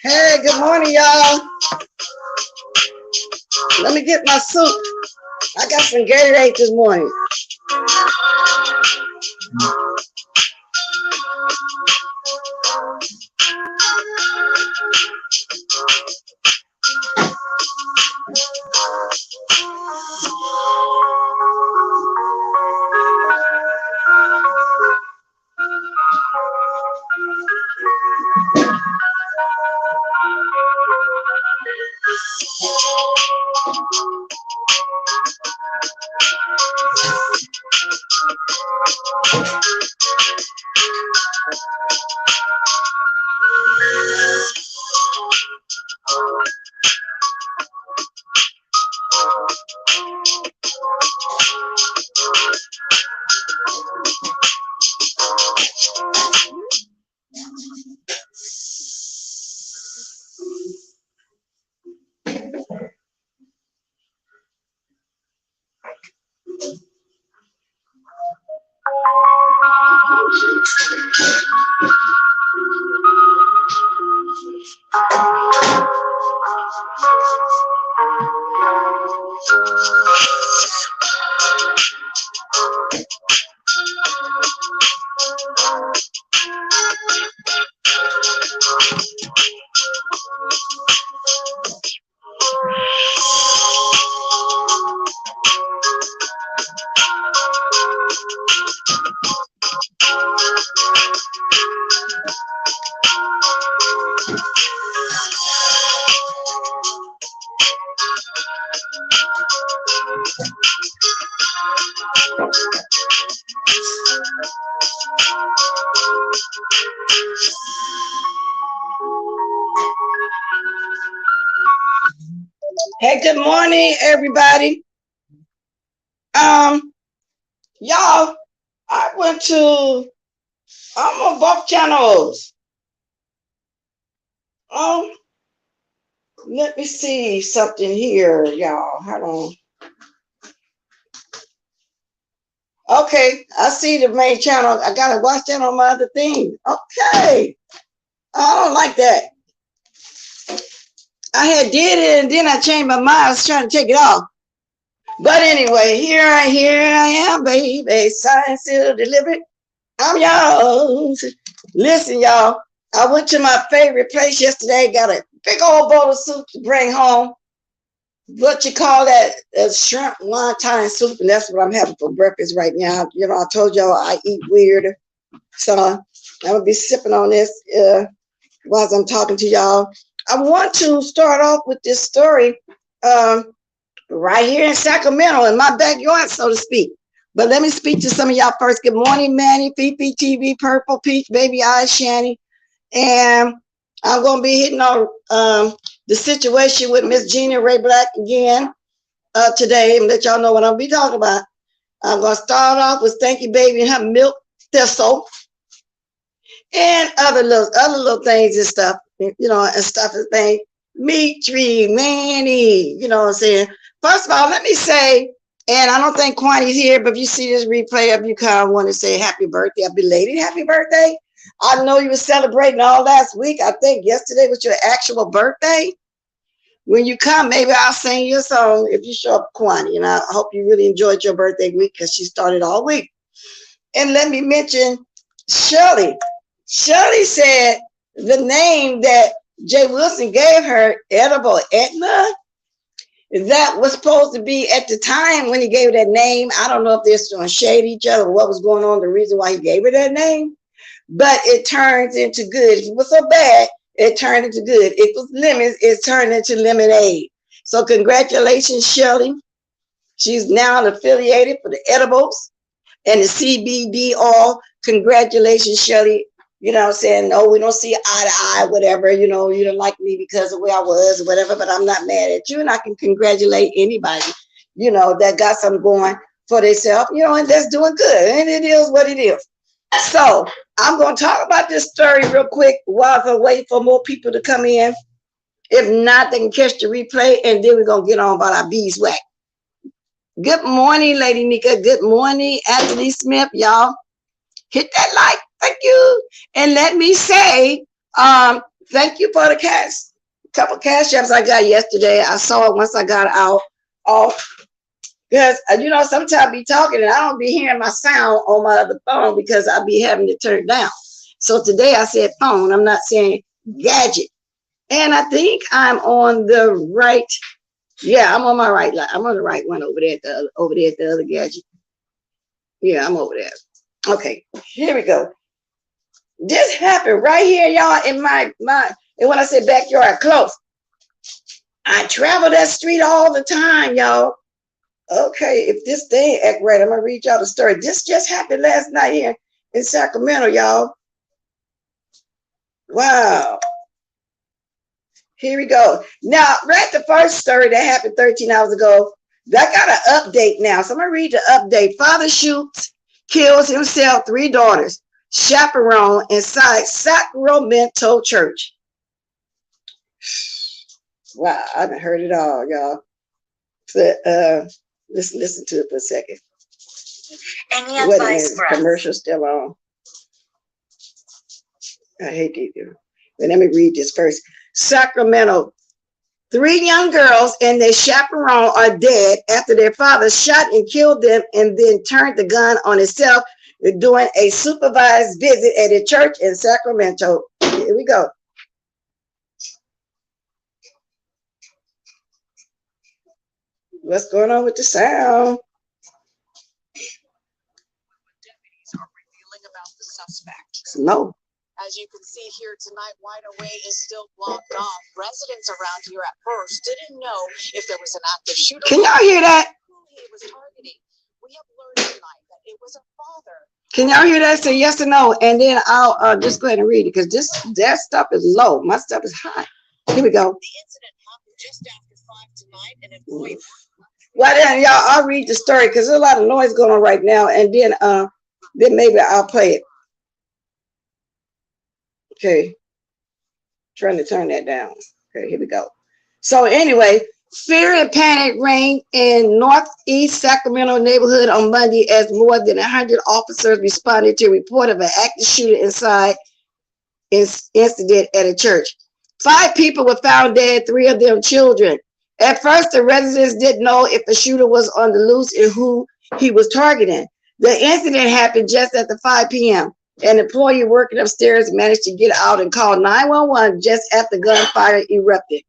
Hey, good morning, y'all. Let me get my soup. I got some Gatorade this morning. Hey, good morning, everybody. Y'all, I went to I'm on both channels. Um, Let me see something here, y'all. Hold on. Okay, I see the main channel. I gotta watch that on my other thing. Okay, I don't like that. I had did it and then I changed my mind. I was trying to take it off. But anyway, here I am, baby. Signed, sealed, delivered. I'm yours. Listen, y'all. I went to my favorite place yesterday. Got a big old bowl of soup to bring home. What you call that? Shrimp wonton soup, and that's what I'm having for breakfast right now. You know, I told y'all I eat weird, so I'm gonna be sipping on this while I'm talking to y'all. I want to start off with this story right here in Sacramento, in my backyard, so to speak. But let me speak to some of y'all first. Good morning, Manny, Fifi TV, Purple Peach, Baby Eyes, Shanny. And I'm going to be hitting on the situation with Miss Gina Ray Black again today and let y'all know what I'll be talking about. I'm going to start off with Stanky Baby and her milk Thistle and other little things and stuff, you know, and stuff and things. Meat Tree, Manny, you know what I'm saying? First of all, let me say, and I don't think Quani's here, but if you see this replay, if you kind of want to say happy birthday, a belated happy birthday. I know you were celebrating all last week. I think yesterday was your actual birthday. When you come, maybe I'll sing you a song if you show up, Kwani. And I hope you really enjoyed your birthday week because she started all week. And let me mention Shirley. Shirley said the name that Jay Wilson gave her, Edible Etna, that was supposed to be at the time when he gave her that name. I don't know if they're still shade each other or what was going on, the reason why he gave her that name. But it turns into good. If it was so bad, it turned into good. If it was lemons, it turned into lemonade. So congratulations, Shirley. She's now affiliated for the edibles and the CBD oil. Congratulations, Shirley. You know what I'm saying? No, we don't see eye to eye, whatever. You know, you don't like me because of where I was or whatever, but I'm not mad at you. And I can congratulate anybody, you know, that got something going for themselves, you know, and that's doing good. And it is what it is. So I'm going to talk about this story real quick while I wait for more people to come in. If not, they can catch the replay, and then we're going to get on about our beeswax. Good morning, Lady Nika. Good morning, Anthony Smith. Y'all hit that like. Thank you. And let me say, thank you for the cash. Couple cash apps I got yesterday. I saw it once I got out off. Because, sometimes I be talking and I don't be hearing my sound on my other phone because I be having to turn it down. So today I said phone. I'm not saying gadget. And I think I'm on the right. Yeah, I'm on my right line. I'm on the right one over there at the other gadget. Yeah, I'm over there. Okay, here we go. This happened right here, y'all, in my and when I say backyard, close. I travel that street all the time, y'all. Okay, if this thing act right, I'm gonna read y'all the story. This just happened last night here in Sacramento, y'all. Wow. Here we go. Now, read the first story that happened 13 hours ago. I got an update now. So I'm gonna read the update. Father shoots, kills himself, 3 daughters, chaperone inside Sacramento church. Wow, I haven't heard it all, y'all. So, let's listen to it for a second. Any advice for us? Commercial still on. I hate these. But let me read this first. Sacramento. 3 young girls and their chaperone are dead after their father shot and killed them and then turned the gun on himself during a supervised visit at a church in Sacramento. Here we go. What's going on with the sound? Deputies are revealing about the suspect. No. As you can see here tonight, Wide Away is still blocked off. Residents around here at first didn't know if there was an active shooter. Can y'all hear that? Who he was targeting. We have learned tonight that it was a father. Can y'all hear that? Say yes or no, and then I'll just go ahead and read it because that stuff is low. My stuff is high. Here we go. The incident happened just after 5 tonight, and employee. Well then, y'all, I'll read the story because there's a lot of noise going on right now, and then maybe I'll play it. Okay, trying to turn that down. Okay, here we go. So anyway, fear and panic reigned in northeast Sacramento neighborhood on Monday as more than 100 officers responded to a report of an active shooter inside incident at a church. 5 people were found dead, 3 of them children. At first, the residents didn't know if the shooter was on the loose and who he was targeting. The incident happened just after 5 p.m. An employee working upstairs managed to get out and call 911 just after gunfire erupted.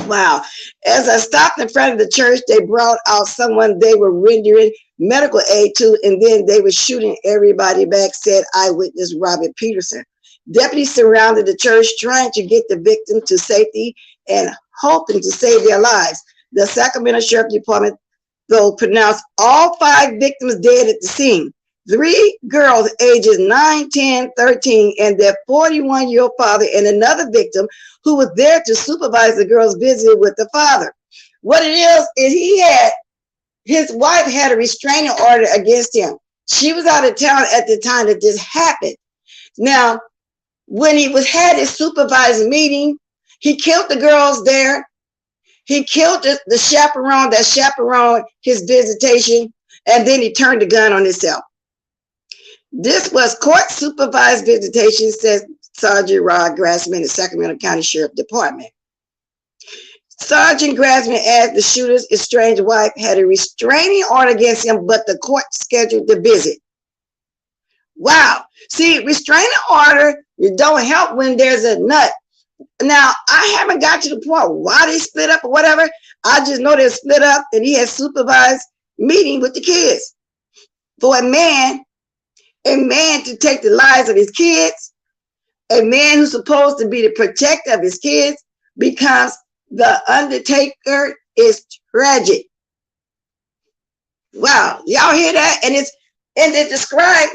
Wow. As I stopped in front of the church, they brought out someone they were rendering medical aid to, and then they were shooting everybody back, said eyewitness Robert Peterson. Deputies surrounded the church trying to get the victim to safety and hoping to save their lives. The Sacramento Sheriff Department, though, pronounced all 5 victims dead at the scene. 3 girls ages 9, 10, 13, and their 41-year-old father, and another victim who was there to supervise the girls' visit with the father. What it is his wife had a restraining order against him. She was out of town at the time that this happened. Now, when he had his supervisor meeting, he killed the girls there. He killed the chaperone that chaperoned his visitation, and then he turned the gun on himself. This was court-supervised visitation, says Sergeant Rod Grassman, the Sacramento County Sheriff Department. Sergeant Grassman added the shooter's estranged wife had a restraining order against him, but the court scheduled the visit. Wow. See, restraining order, it don't help when there's a nut. Now, I haven't got to the point why they split up or whatever. I just know they split up and he had supervised meeting with the kids. For a man to take the lives of his kids, a man who's supposed to be the protector of his kids becomes the undertaker, is tragic. Wow, y'all hear that? And they describe,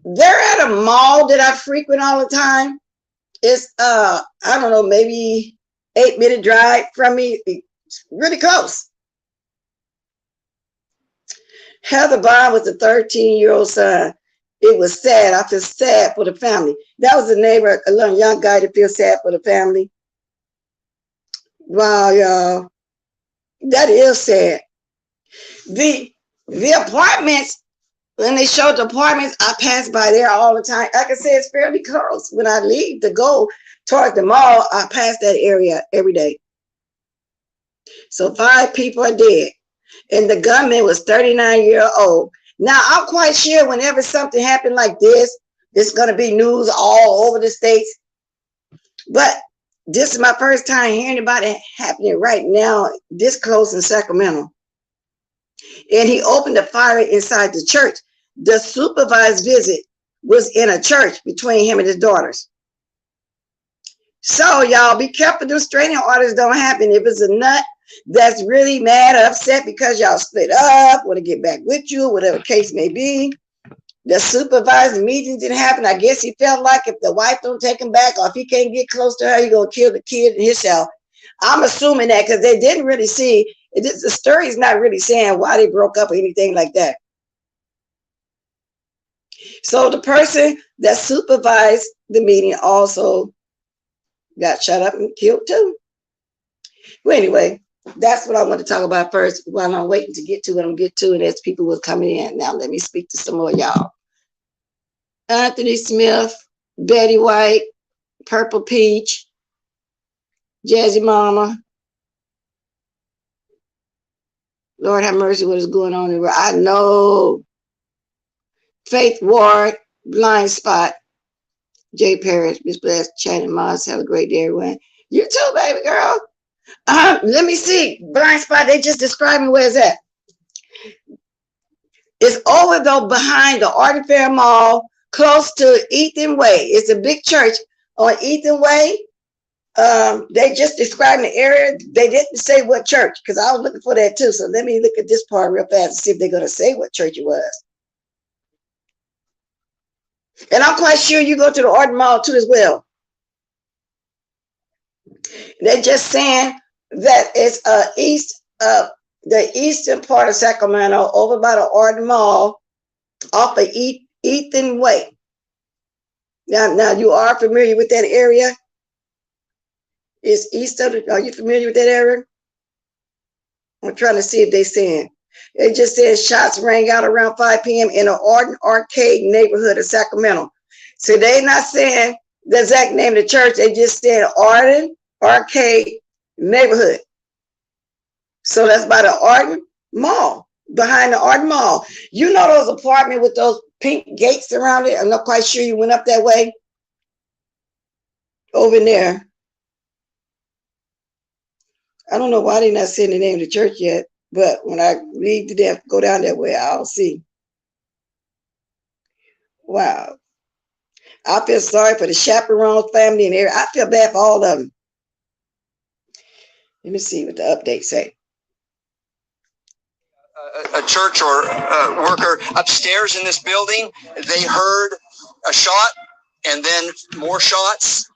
they're at a mall that I frequent all the time. It's I don't know, maybe 8-minute drive from me. It's really close. Heather Bond was a 13-year-old son. It was sad. I feel sad for the family. That was a neighbor, a little young guy that feels sad for the family. Wow, y'all. That is sad. The apartments, when they showed the apartments, I pass by there all the time. Like I said, it's fairly close. When I leave to go toward the mall, I pass that area every day. So 5 people are dead. And the gunman was 39-year old. Now, I'm quite sure whenever something happened like this, it's going to be news all over the states. But this is my first time hearing about it happening right now, this close in Sacramento. And he opened a fire inside the church. The supervised visit was in a church between him and his daughters. So y'all be careful, those restraining orders don't happen. If it's a nut that's really mad or upset because y'all split up, want to get back with you, whatever case may be, the supervised meeting didn't happen. I guess he felt like if the wife don't take him back or if he can't get close to her, he's going to kill the kid and himself. I'm assuming that because they didn't really see, the story is not really saying why they broke up or anything like that. So the person that supervised the meeting also got shot up and killed too. Well, anyway, that's what I want to talk about first while I'm waiting to get to what I'm get to, and as people were coming in. Now let me speak to some more y'all. Anthony Smith, Betty White, Purple Peach, Jazzy Mama. Lord have mercy, what is going on in the world? I know. Faith Ward, Blind Spot, Jay Parrish, Miss Bless, Shannon Moss. Have a great day, everyone. You too, baby girl. Let me see. Blind Spot, they just described me. Where's that? It's over though behind the Art Fair Mall, close to Ethan Way. It's a big church on Ethan Way. They just described the area. They didn't say what church because I was looking for that too. So let me look at this part real fast and see if they're going to say what church it was. And I'm quite sure you go to the Art Mall too as well. They're just saying that it's the eastern part of Sacramento over by the Art Mall off of Ethan Way. Now you are familiar with that area? It's east of it. Are you familiar with that area? I'm trying to see if they saying. It just says shots rang out around 5 p.m. in the Arden Arcade neighborhood of Sacramento. So they're not saying the exact name of the church. They just said Arden Arcade neighborhood. So that's by the Arden Mall, behind the Arden Mall. You know those apartments with those pink gates around it? I'm not quite sure you went up that way. Over there. I don't know why they're not saying the name of the church yet, but when I leave to death, go down that way, I'll see. Wow. I feel sorry for the chaperone family and everything. I feel bad for all of them. Let me see what the update say. A church or worker upstairs in this building, they heard a shot and then more shots.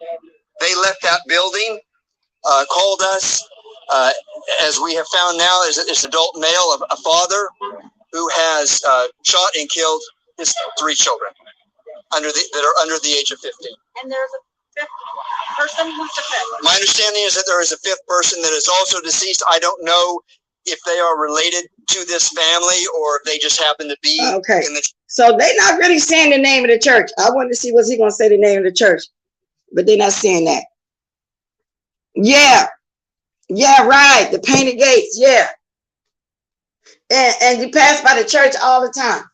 They left that building, called us. As we have found now, is an adult male, a father who has shot and killed his 3 children that are under the age of 15. And there's a 5th person. Who's the 5th? My understanding is that there is a 5th person that is also deceased. I don't know if they are related to this family or if they just happen to be okay. In the. So they're not really saying the name of the church. I wanted to see what's he going to say the name of the church, but they're not saying that. Yeah. Yeah, right. The painted gates. Yeah. And you pass by the church all the time.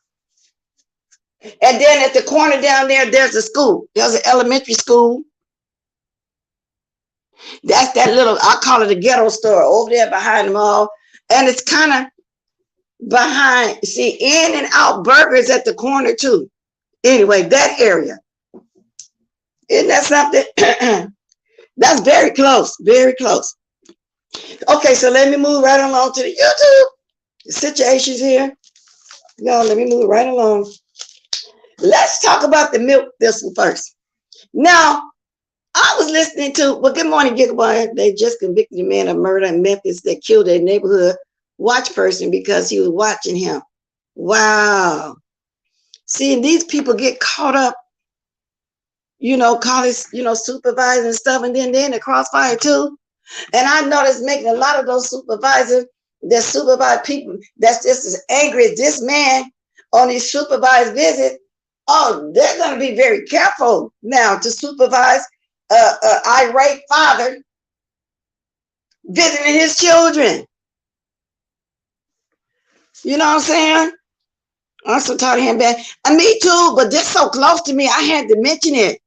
And then at the corner down there, there's a school. There's an elementary school. That's that little, I call it a ghetto store over there behind the mall. And it's kind of behind, see, In and Out Burgers at the corner too. Anyway, that area. Isn't that something? That's very close, very close. Okay, so let me move right along to the YouTube situations here. Y'all, let me move right along. Let's talk about the milk thistle first. Now, I was listening to, well, good morning, Gigaboy. They just convicted a man of murder in Memphis that killed a neighborhood watch person because he was watching him. Wow. See, these people get caught up, you know, college, you know, supervising and stuff, and then they're in the crossfire too. And I noticed making a lot of those supervisors, that supervise people that's just as angry as this man on his supervised visit, oh, they're going to be very careful now to supervise an irate father visiting his children. You know what I'm saying? I'm so tired of him back. And me too, but this so close to me, I had to mention it.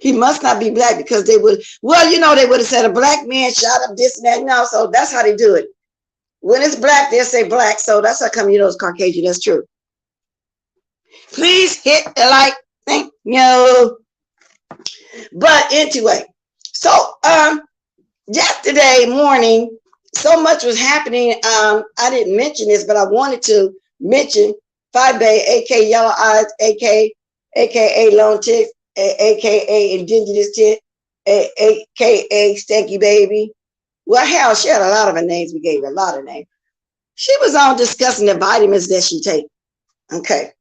He must not be black because they would, well, you know, they would have said a black man shot up this and that. No, so that's how they do it. When it's black, they'll say black. So that's how come you know it's Caucasian. That's true. Please hit the like. Thank you. But anyway, so yesterday morning, so much was happening. I didn't mention this, but I wanted to mention Phi Bay, aka Yellow Eyes, aka Lone Tick, aka Indigenous Tick, aka Stanky Baby. Well, hell, she had a lot of her names. We gave her a lot of names. She was on discussing the vitamins that she takes. Okay.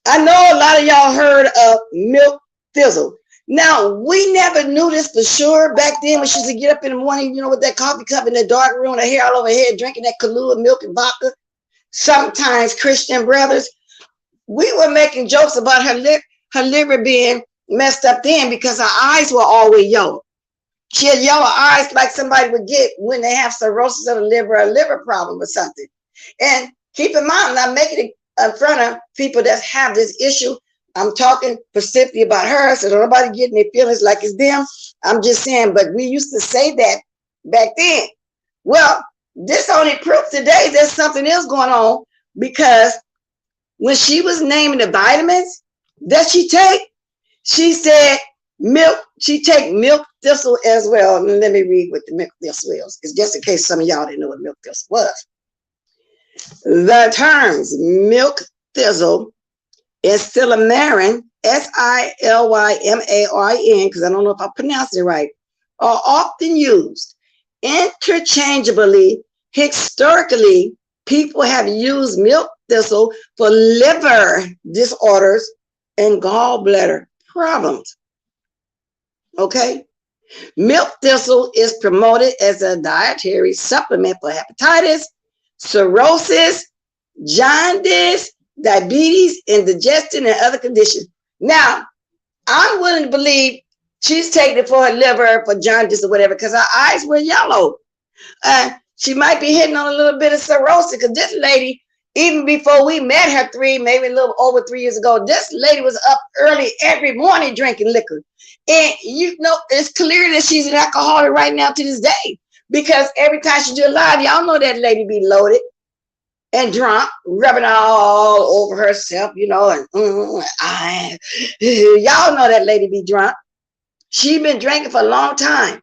I know a lot of y'all heard of milk thistle. Now, we never knew this for sure back then when she used to get up in the morning, you know, with that coffee cup in the dark room, her hair all over her head, drinking that Kahlua milk and vodka. Sometimes Christian brothers. We were making jokes about her liver being messed up then because her eyes were always yellow. She had yellow eyes like somebody would get when they have cirrhosis of the liver, a liver problem or something. And keep in mind, I'm making it in front of people that have this issue. I'm talking specifically about her, so nobody getting their feelings like it's them. I'm just saying, but we used to say that back then. Well, this only proves today there's something else going on, because when she was naming the vitamins that she take, she said milk, she take milk thistle as well. And let me read what the milk thistle is. It's just in case some of y'all didn't know what milk thistle was. The terms milk thistle is Silymarin, Silymarin, because I don't know if I pronounced it right, are often used interchangeably. Historically, people have used milk thistle for liver disorders and gallbladder problems. Okay? Milk thistle is promoted as a dietary supplement for hepatitis, cirrhosis, jaundice, diabetes, indigestion, and other conditions. Now, I'm willing to believe she's taking it for her liver, for jaundice or whatever, because her eyes were yellow. She might be hitting on a little bit of cirrhosis, because this lady, even before we met her maybe a little over 3 years ago, this lady was up early every morning drinking liquor. And you know, it's clear that she's an alcoholic right now to this day, because every time she do a live, y'all know that lady be loaded and drunk, rubbing all over herself, you know, and y'all know that lady be drunk. She been drinking for a long time.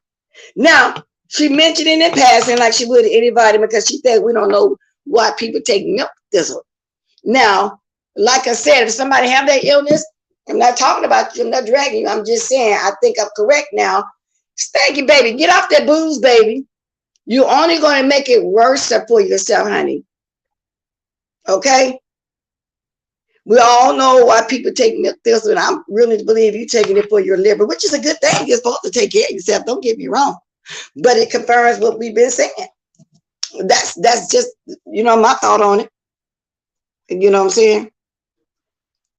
Now, she mentioned in passing like she would anybody, because she said we don't know why people take milk thistle. Now, like I said, if somebody have that illness, I'm not talking about you, I'm not dragging you. I'm just saying, I think I'm correct now. Stanky baby, get off that booze, baby. You're only going to make it worse for yourself, honey. Okay? We all know why people take milk thistle, and I'm willing to believe you taking it for your liver, which is a good thing. You're supposed to take care of yourself. Don't get me wrong. But it confirms what we've been saying. That's just, you know, my thought on it. You know what I'm saying?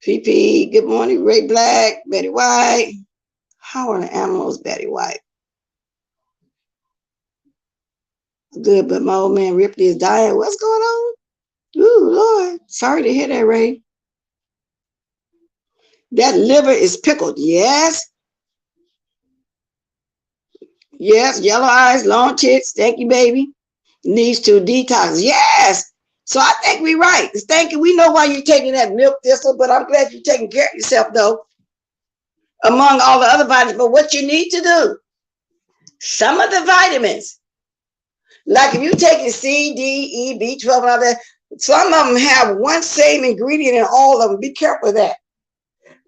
PP, good morning, Ray Black, Betty White. How are the animals, Betty White? Good, but my old man Ripley is dying. What's going on? Ooh, Lord. Sorry to hear that, Ray. That liver is pickled. Yes. Yes, yellow eyes, long tits, stanky baby. Needs to detox. Yes. So I think we're right. Stanky, we know why you're taking that milk thistle, but I'm glad you're taking care of yourself, though, among all the other vitamins. But what you need to do, some of the vitamins, like if you're taking C, D, E, B12, and all that, some of them have one same ingredient in all of them. Be careful of that.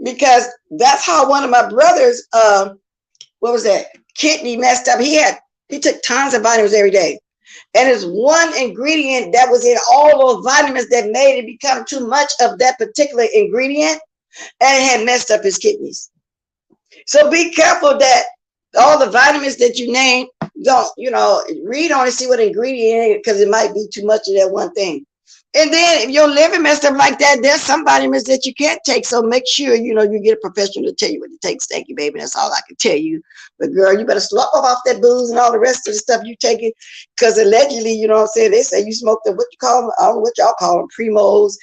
Because that's how one of my brothers, what was that? Kidney messed up. He took tons of vitamins every day. And it's one ingredient that was in all those vitamins that made it become too much of that particular ingredient, and it had messed up his kidneys. So be careful that all the vitamins that you name, don't, read on it, see what ingredient, because it might be too much of that one thing. And then if your liver messed up like that, there's some vitamins that you can't take. So make sure, you get a professional to tell you what to take. Thank you, baby. That's all I can tell you. But girl, you better slop off that booze and all the rest of the stuff you taking. Because allegedly, you know what I'm saying, they say you smoked the, what you call them, I don't know what y'all call them, primos,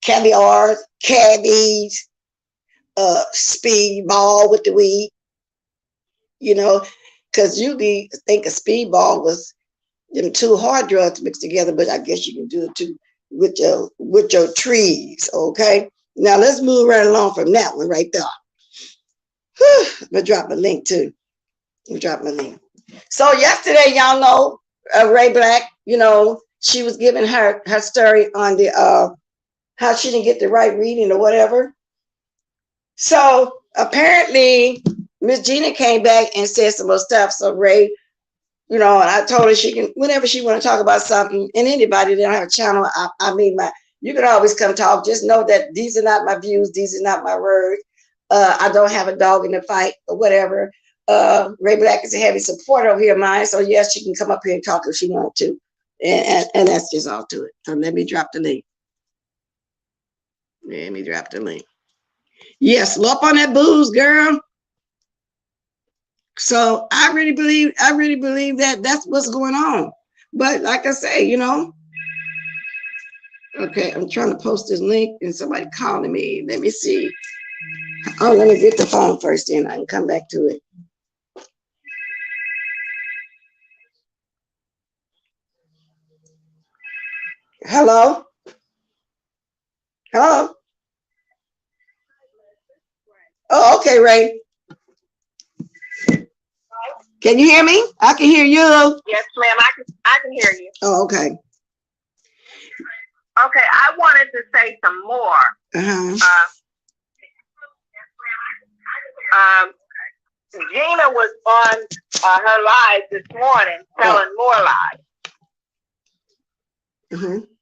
caviars, cavies, speedball with the weed, because you think a speedball was them two hard drugs mixed together, but I guess you can do it too with your trees. Okay, now let's move right along from that one right there. Whew, I'm gonna drop a link too. So yesterday, y'all know, Ray Black, she was giving her story on the how she didn't get the right reading or whatever. So apparently Miss Gina came back and said some more stuff. So Ray, and I told her she can, whenever she want to talk about something, and anybody that don't have a channel, you can always come talk. Just know that these are not my views. These are not my words. I don't have a dog in the fight or whatever. Ray Black is a heavy supporter over here of mine. So yes, she can come up here and talk if she wants to. And that's just all to it. So let me drop the link. Yes, slurp on that booze, girl. So I really believe that that's what's going on. But like I say, okay, I'm trying to post this link and somebody calling me. Let me see. Oh, let me get the phone first, then I can come back to it. Hello? Hello? Oh, okay, Ray. Can you hear me? I can hear you. Yes, ma'am. I can hear you. Oh, okay. Okay, I wanted to say some more. Gina was on her live this morning telling more lies.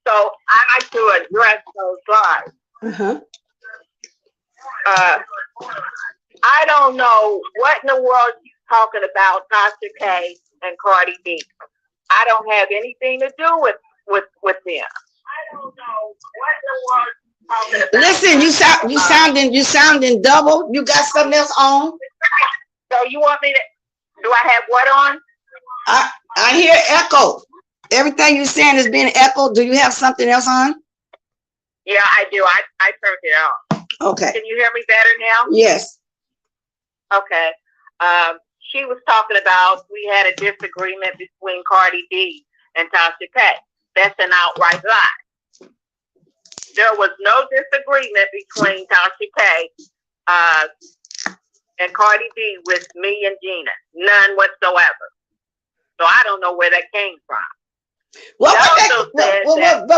So I like to address those lies. I don't know what in the world she's talking about, Tasha K and Cardi B. I don't have anything to do with them. I don't know what in the world she's talking about. Listen, you sounding double. You got something else on? So you want me to? Do I have what on? I hear echo. Everything you're saying is being echoed. Do you have something else on? Yeah, I do. I turned it off. Okay. Can you hear me better now? Yes. Okay. She was talking about we had a disagreement between Cardi B and Tasha K. That's an outright lie. There was no disagreement between Tasha K and Cardi B with me and Gina. None whatsoever. So I don't know where that came from. But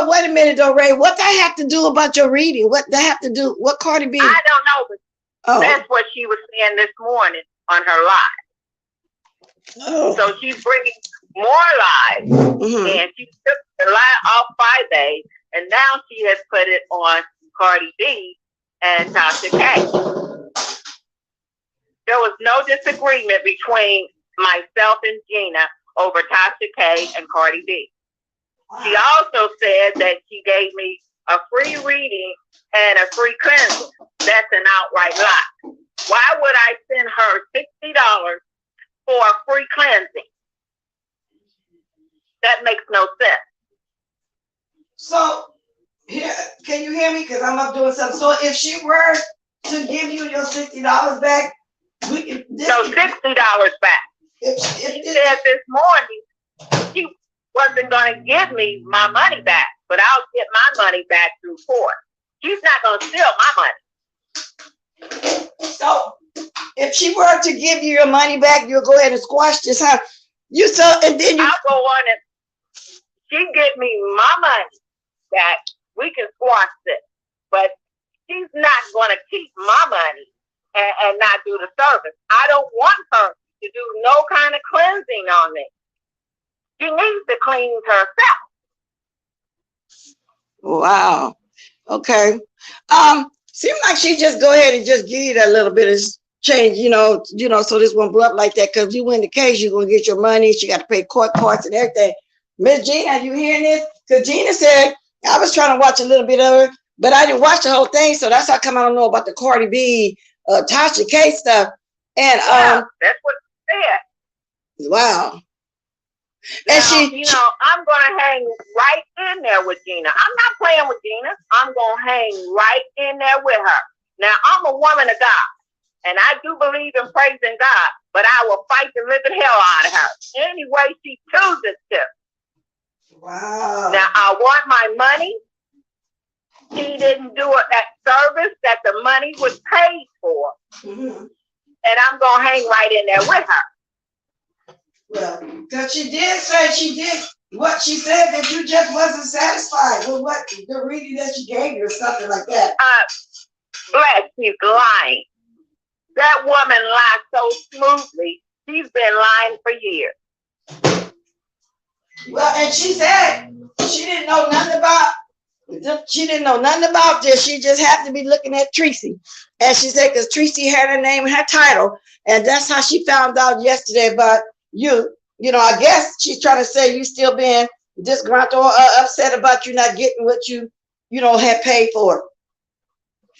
wait a minute though, Ray. What that have to do about your reading? What that have to do? What Cardi B? I don't know, but that's what she was saying this morning on her live. Oh. So she's bringing more lies, and she took the lie off 5 days, and now she has put it on Cardi B and Tasha K. There was no disagreement between myself and Gina over Tasha K and Cardi B. She also said that she gave me a free reading and a free cleansing. That's an outright lie. Why would I send her $60 for a free cleansing? That makes no sense. So, here, can you hear me? Because I'm up doing something. So, if she were to give you your $60 back, we can. No, $60 back. She said this morning she wasn't going to give me my money back, but I'll get my money back through court. She's not going to steal my money. So, if she were to give you your money back, you'll go ahead and squash this, huh? And then I'll go on and she give me my money back. We can squash this, but she's not going to keep my money and not do the service. I don't want her to do no kind of cleansing on me. She needs to clean herself. Wow. Okay. Seems like she just go ahead and just give you that little bit of change, so this won't blow up like that. Because if you win the case, you're gonna get your money. She got to pay court costs and everything. Miss Gina, you hearing this? Because Gina said I was trying to watch a little bit of her, but I didn't watch the whole thing. So that's how come I don't know about the Cardi B, Tasha K stuff. And that's what she said. Wow. Now, And she, I'm gonna hang right in there with Gina. I'm not playing with Gina. I'm gonna hang right in there with her. Now, I'm a woman of God, and I do believe in praising God, but I will fight the living hell out of her any way she chooses to. Wow. Now, I want my money. She didn't do that service that the money was paid for. Mm-hmm. And I'm going to hang right in there with her. Well, because she did say she did what she said, that you just wasn't satisfied with what the reading that she gave you or something like that. Bless, she's lying. That woman lies so smoothly. She's been lying for years. Well, and she said she didn't know nothing about this. She just happened to be looking at Tracy. And she said, because Tracy had her name and her title. And that's how she found out yesterday about you. I guess she's trying to say you still being disgruntled or upset about you not getting what you had paid for.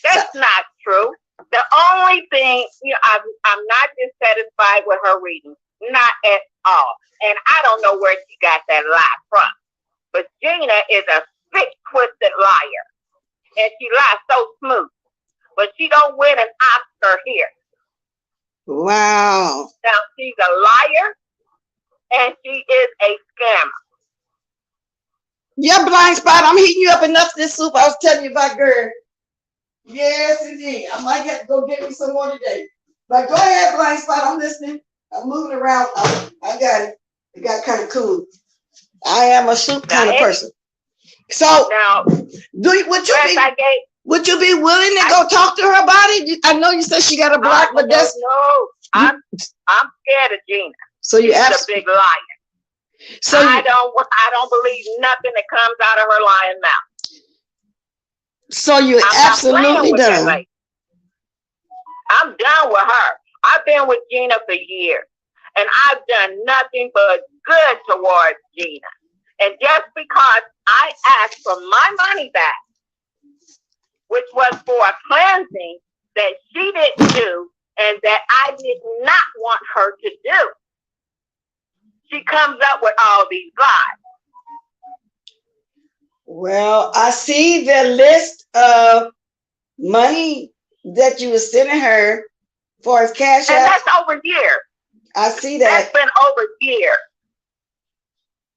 That's not true. The only thing, I'm not dissatisfied with her reading. Not at all. And I don't know where she got that lie from. But Gina is a sick, twisted liar. And she lies so smooth. But she don't win an Oscar here. Wow. Now, she's a liar. And she is a scammer. Yeah, blind spot. I'm heating you up enough this soup I was telling you about, girl. Yes, indeed. I might have to go get me some more today. But go ahead, blind spot. I'm listening. I'm moving around. I got it. It got kind of cool. I am a soup kind of person. So now, would you be willing to go talk to her about it? I know you said she got a block, but that's no. I'm scared of Gina. So she's a big liar. So I don't believe nothing that comes out of her lying mouth. So you're absolutely done. I'm done with her. I've been with Gina for years, and I've done nothing but good towards Gina. And just because I asked for my money back, which was for a cleansing that she didn't do and that I did not want her to do, she comes up with all these lies. Well, I see the list of money that you were sending her for his cash and out. That's over years. I see that. That's been over years.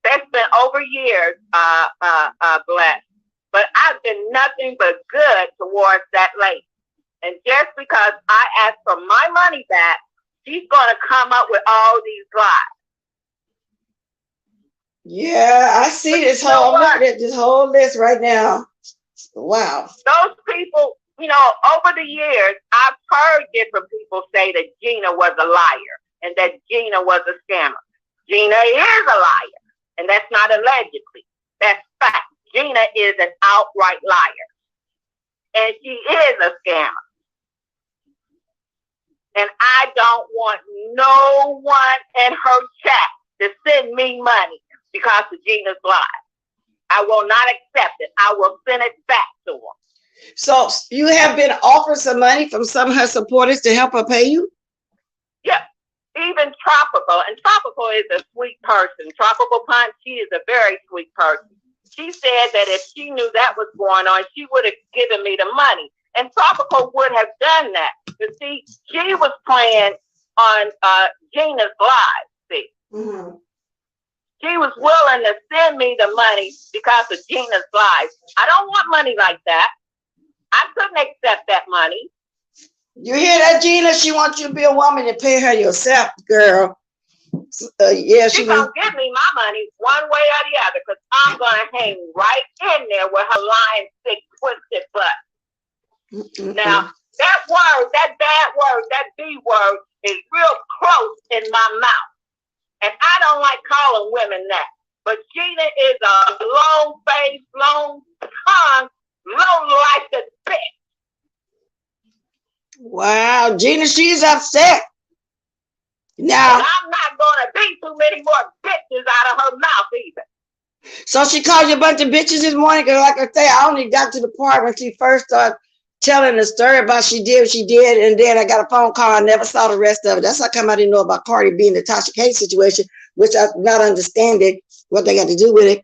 That's been over years, Black. But I've been nothing but good towards that lady. And just because I asked for my money back, she's going to come up with all these lies. Yeah, I see this whole, I'm looking at this whole list right now. Wow. Those people, over the years, I've heard different people say that Gina was a liar and that Gina was a scammer. Gina is a liar, and that's not allegedly. That's fact. Gina is an outright liar, and she is a scammer. And I don't want no one in her chat to send me money because of Gina's lies. I will not accept it. I will send it back to her. So you have been offered some money from some of her supporters to help her pay you? Yeah. Even Tropical, and Tropical is a sweet person. Tropical Punch, she is a very sweet person. She said that if she knew that was going on, she would have given me the money. And Tropical would have done that. You see, she was playing on Gina's lies, see. Mm-hmm. She was willing to send me the money because of Gina's lies. I don't want money like that. I couldn't accept that money. You hear that, Gina? She wants you to be a woman and pay her yourself, girl. Yeah, she's going to give me my money one way or the other because I'm going to hang right in there with her lying, sick, twisted butt. Mm-hmm. Now, that word, that bad word, that B word is real close in my mouth. And I don't like calling women that. But Gina is a long-faced, long-tongued, low-life bitch. Wow, Gina, she's upset. Now, And I'm not gonna be too many more bitches out of her mouth either. so she called you a bunch of bitches this morning, because like I say, I only got to the part when she first started telling the story about she did what she did, and then I got a phone call. I never saw the rest of it. That's how come I didn't know about Cardi B and the Tasha K situation, which I'm not understanding what they got to do with it.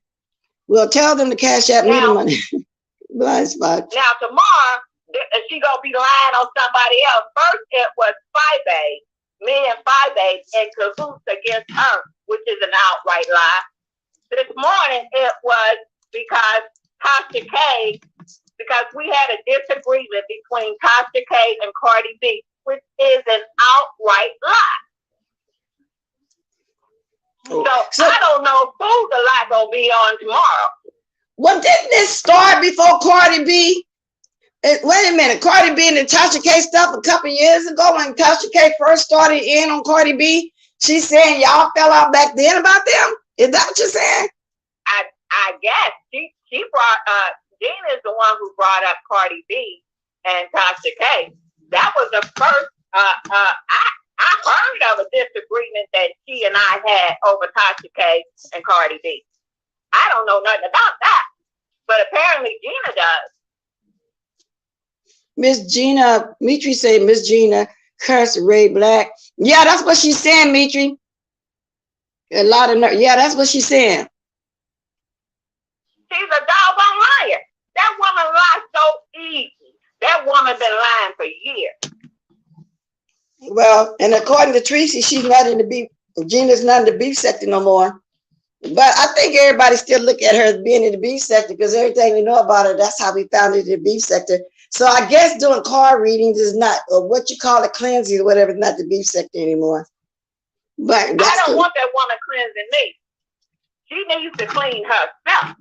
Well, tell them to cash out me the money. Blind spot. Now tomorrow, she gonna be lying on somebody else. First, it was me and Five in cahoots against her, which is an outright lie. This morning, it was because Tasha K, because we had a disagreement between Tasha K and Cardi B, which is an outright lie. So I don't know who the lie gonna be on tomorrow. Well, didn't this start before Cardi B? Wait a minute, Cardi B and the Tasha K stuff a couple years ago when Tasha K first started in on Cardi B, she's saying y'all fell out back then about them? Is that what you're saying? I guess she brought Gina is the one who brought up Cardi B and Tasha K. That was the first I heard of a disagreement that she and I had over Tasha K and Cardi B. I don't know nothing about that, but apparently Gina does. Miss Gina, Mitri said Miss Gina cursed Ray Black. Yeah, that's what she's saying, Mitri. A lot of yeah, that's what she's saying. She's a doggone liar. That woman lies so easy. That woman been lying for years. Well, and according to Tracy, she's not in the beef. Gina's not in the beef sector no more. But I think everybody still look at her as being in the beef sector because everything we know about her, that's how we found it in the beef sector. So I guess doing card readings is not, or what you call it, cleansing or whatever, is not the beef sector anymore. But I don't want that woman cleansing me. She needs to clean herself.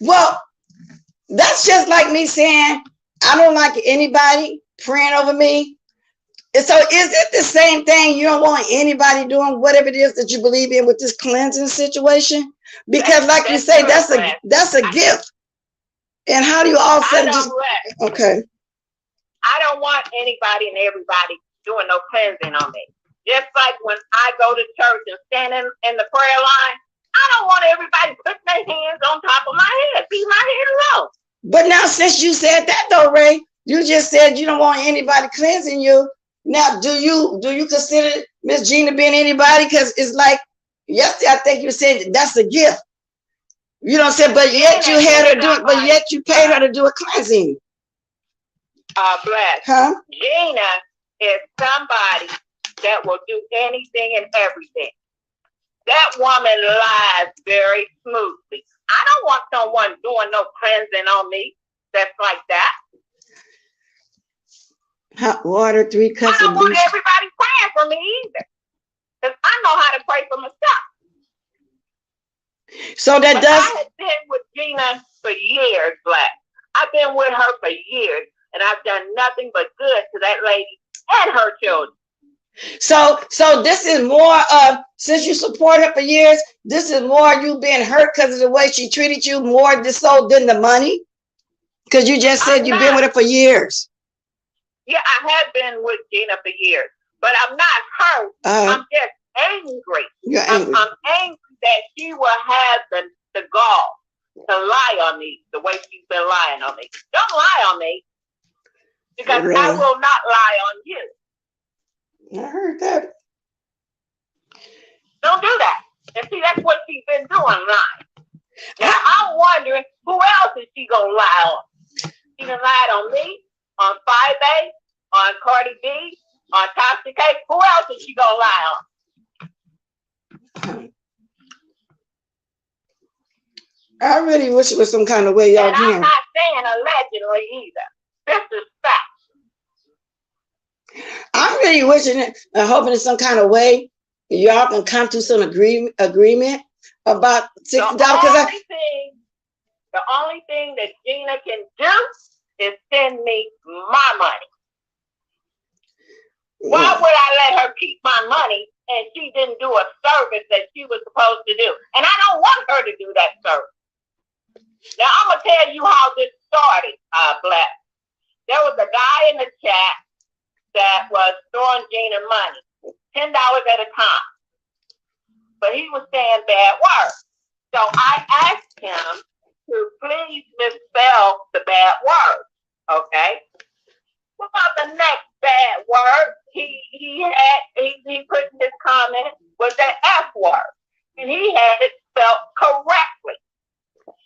Well, that's just like me saying I don't like anybody praying over me. And so is it the same thing? You don't want anybody doing whatever it is that you believe in with this cleansing situation? Because like you say, that's a gift. And how do you all of a sudden just okay? I don't want anybody and everybody doing no cleansing on me. Just like when I go to church and stand in the prayer line, I don't want everybody putting their hands on top of my head. Leave my head alone. But now since you said that though, Ray, you just said you don't want anybody cleansing you. Now, do you consider Miss Gina being anybody? Because it's like yesterday, I think you said that's a gift. You don't say, but yet you had her do it, but yet you paid her to do a cleansing. Bless. Huh? Gina is somebody that will do anything and everything. That woman lies very smoothly. I don't want someone doing no cleansing on me that's like that. Hot water, 3 cups I don't of want beef. everybody praying for me either. Because I know how to pray for myself. So that but does. I have been with Gina for years, Black. I've been with her for years, and I've done nothing but good to that lady and her children. So this is more of, since you support her for years, this is more you being hurt because of the way she treated you more so than the money? Because you just said you've been with her for years. Yeah, I have been with Gina for years, but I'm not hurt. I'm just angry. You're angry. I'm angry that she will have the gall to lie on me the way she's been lying on me. Don't lie on me, because really? I will not lie on you. I heard that. Don't do that. And see, that's what she's been doing, lying. Now, I'm wondering, who else is she going to lie on? She done lied on me, on 5A, on Cardi B, on Tasha K. Who else is she going to lie on? I really wish it was some kind of way y'all can. I'm not saying allegedly either. This is fact. I'm really wishing it, hoping in some kind of way y'all can come to some agreement about $60. The only thing that Gina can do is send me my money. Yeah. Why would I let her keep my money and she didn't do a service that she was supposed to do? And I don't want her to do that service. Now, I'm going to tell you how this started, Black. There was a guy in the chat that was throwing Gina money, $10 at a time. But he was saying bad words. So I asked him to please misspell the bad words. Okay. Well, the next bad word he put in his comment was that F word, and he had it spelled correctly.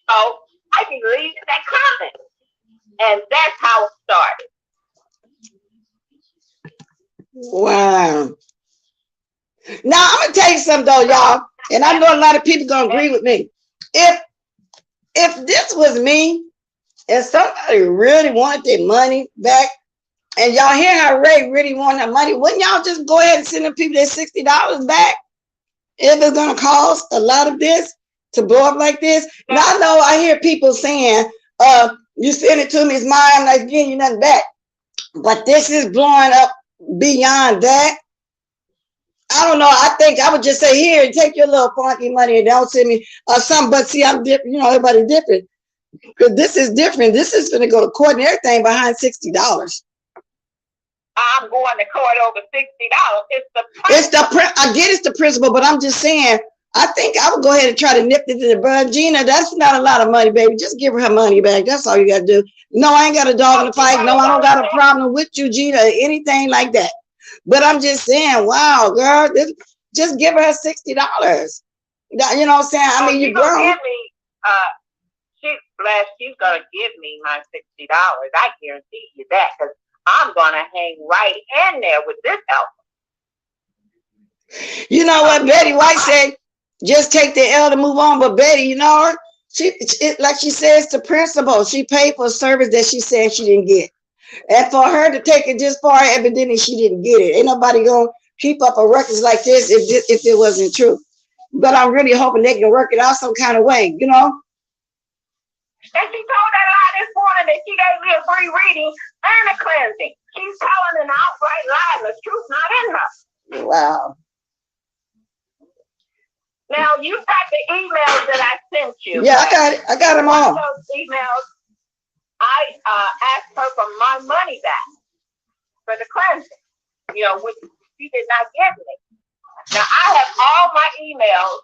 So I deleted that comment, and that's how it started. Wow. Now I'm gonna tell you something though, y'all, and I know a lot of people gonna agree with me. If this was me and somebody really wanted their money back, and y'all hear how Ray really wanted her money, wouldn't y'all just go ahead and send them people their $60 back? If it's gonna cost a lot of this to blow up like this. Now I know I hear people saying, you send it to me, it's mine, I'm not giving you nothing back. But this is blowing up beyond that. I don't know. I think I would just say, here, take your little funky money and don't send me something. But see, I'm different. You know, everybody different. Because this is different. This is going to go to court and everything behind $60. I'm going to court over $60. I get it's the principle, but I'm just saying, I think I would go ahead and try to nip it in the bud. Gina, that's not a lot of money, baby. Just give her money back. That's all you got to do. No, I ain't got a dog in the fight. No, I don't got a problem with you, Gina, or anything like that. But I'm just saying, wow, girl, just give her $60. You know what I'm saying? I mean, you're grown. She's going to give me my $60. I guarantee you that, because I'm going to hang right in there with this help. You know what Betty White said? Just take the L to move on. But Betty, you know her? Like she says, the principle. She paid for a service that she said she didn't get. And for her to take it this far, evidently she didn't get it. Ain't nobody going to keep up a records like this if it wasn't true. But I'm really hoping they can work it out some kind of way, you know? And she told that lie this morning that she gave me a free reading and a cleansing. She's telling an outright lie, and the truth not in her. Wow. Now, you got the emails that I sent you. Yeah, I got it. I got them all. Those emails, I asked her for my money back for the cleansing, which she did not give me. Now, I have all my emails.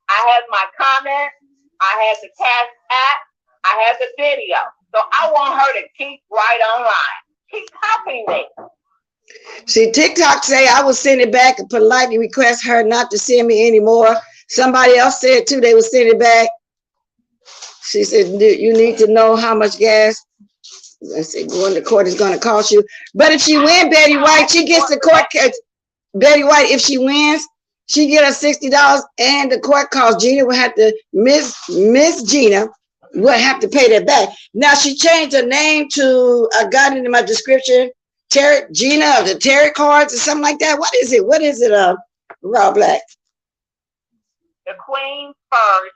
I have my comments. I have the cash app. I have the video. So I want her to keep right online. Keep helping me. See, TikTok say I will send it back and politely request her not to send me anymore. Somebody else said too they would send it back. She said you need to know how much gas. I said going to court is going to cost you. But if she wins, Betty White, she gets the court case. Betty White, if she wins, she get her $60 and the court cost. Gina will have to Miss Gina will have to pay that back. Now she changed her name to I got it in my description. Gina of the tarot cards or something like that. What is it? Raw Black? The Queen first,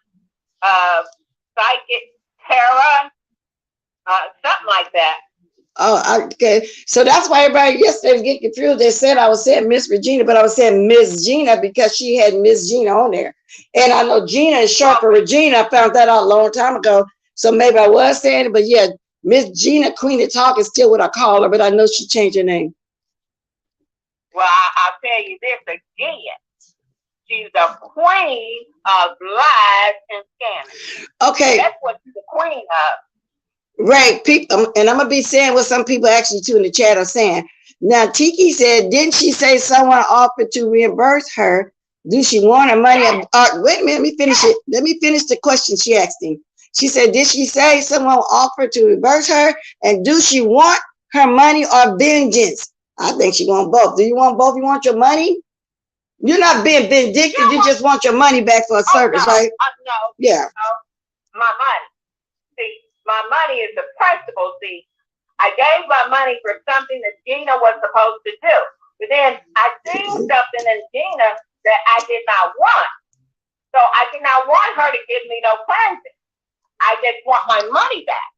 Psychic Terror, something like that. Oh, okay. So that's why everybody yesterday was getting confused. They said I was saying Miss Regina, but I was saying Miss Gina because she had Miss Gina on there. And I know Gina is short for Regina. I found that out a long time ago. So maybe I was saying it, but yeah, Miss Gina, Queen of Talk is still what I call her, but I know she changed her name. Well, I'll tell you this again. She's the queen of lies and scamming. Okay. That's what she's the queen of. Right. People, and I'm going to be saying what some people actually too in the chat are saying. Now, Tiki said, didn't she say someone offered to reimburse her? Do she want her money? Wait a minute, let me finish it. Let me finish the question she asked him. She said, did she say someone offered to reimburse her? And do she want her money or vengeance? I think she wants both. Do you want both? You want your money? You're not being vindictive. You just want your money back for a service, right? No. Yeah. My money. See, my money is the principle. See, I gave my money for something that Gina was supposed to do. But then I seen something in Gina that I did not want. So I did not want her to give me no cleansing. I just want my money back.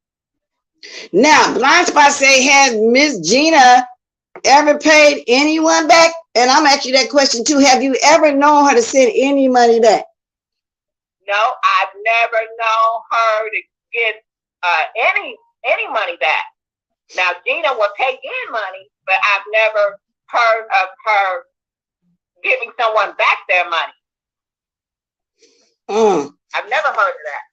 Now, Blind Spot say, has Miss Gina ever paid anyone back? And I'm asking you that question too. Have you ever known her to send any money back? No, I've never known her to give any money back. Now, Gina will take in money, but I've never heard of her giving someone back their money. I've never heard of that.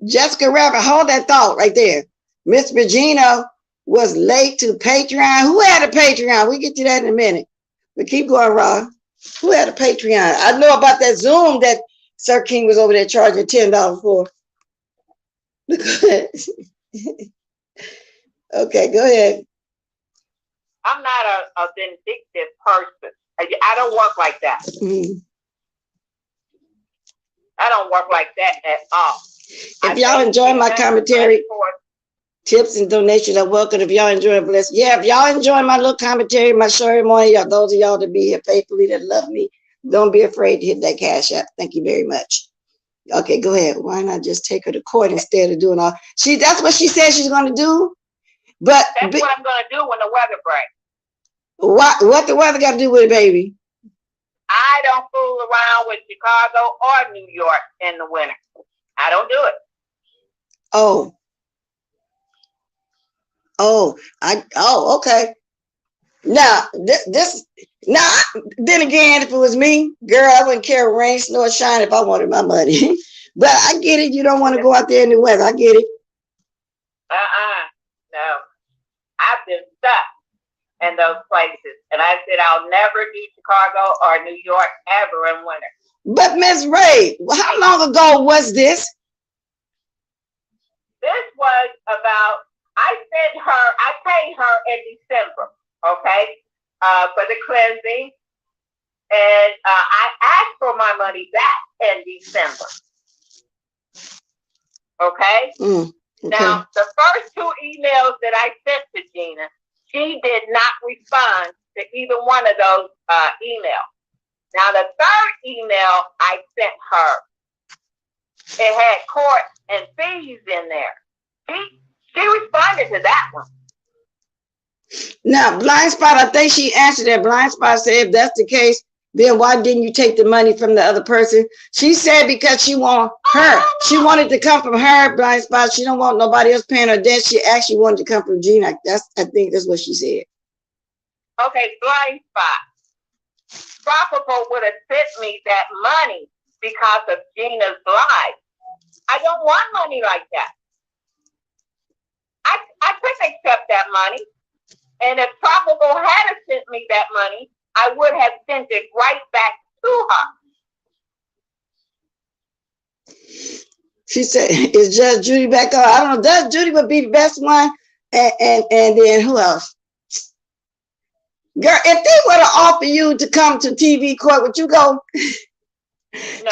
Jessica Rabbit, hold that thought right there. Miss Regina was late to Patreon. Who had a Patreon? We get to that in a minute. But keep going, Rob. Who had a Patreon? I know about that Zoom that Sir King was over there charging $10 for. Okay, go ahead. I'm not a vindictive person. I don't work like that. Mm-hmm. I don't work like that at all. If y'all enjoy my commentary, tips and donations are welcome. If y'all enjoy it, bless. Yeah, if y'all enjoy my little commentary, my story morning, y'all, those of y'all that be here faithfully that love me, don't be afraid to hit that cash app. Thank you very much. Okay, go ahead. Why not just take her to court instead of doing all? That's what she said she's going to do. But that's what I'm going to do when the weather breaks. What the weather got to do with it, baby? I don't fool around with Chicago or New York in the winter. I don't do it. Okay. Now, then again, if it was me, girl, I wouldn't care rain, snow, or shine if I wanted my money. But I get it. You don't want to go out there in the weather. I get it. No. I've been stuck in those places. And I said, I'll never do Chicago or New York ever in winter. But Miss Ray, how long ago was this? This was about, I paid her in December, okay, for the cleansing. And I asked for my money back in December. Okay? Okay. Now, the first 2 emails that I sent to Gina, she did not respond to either one of those emails. Now, the 3rd email I sent her, it had court and fees in there. She responded to that one. Now, Blind Spot, I think she answered that. Blind Spot said, if that's the case, then why didn't you take the money from the other person? She said because she wanted her. She wanted to come from her, Blind Spot. She don't want nobody else paying her debt. She actually wanted to come from Gina. I think that's what she said. Okay, Blind Spot. Tropical would have sent me that money because of Gina's life. I don't want money like that. I couldn't accept that money. And if Tropical had sent me that money, I would have sent it right back to her. She said, is Judge Judy back on? I don't know. Judge Judy would be the best one. And then who else? Girl, if they were to offer you to come to TV court, would you go?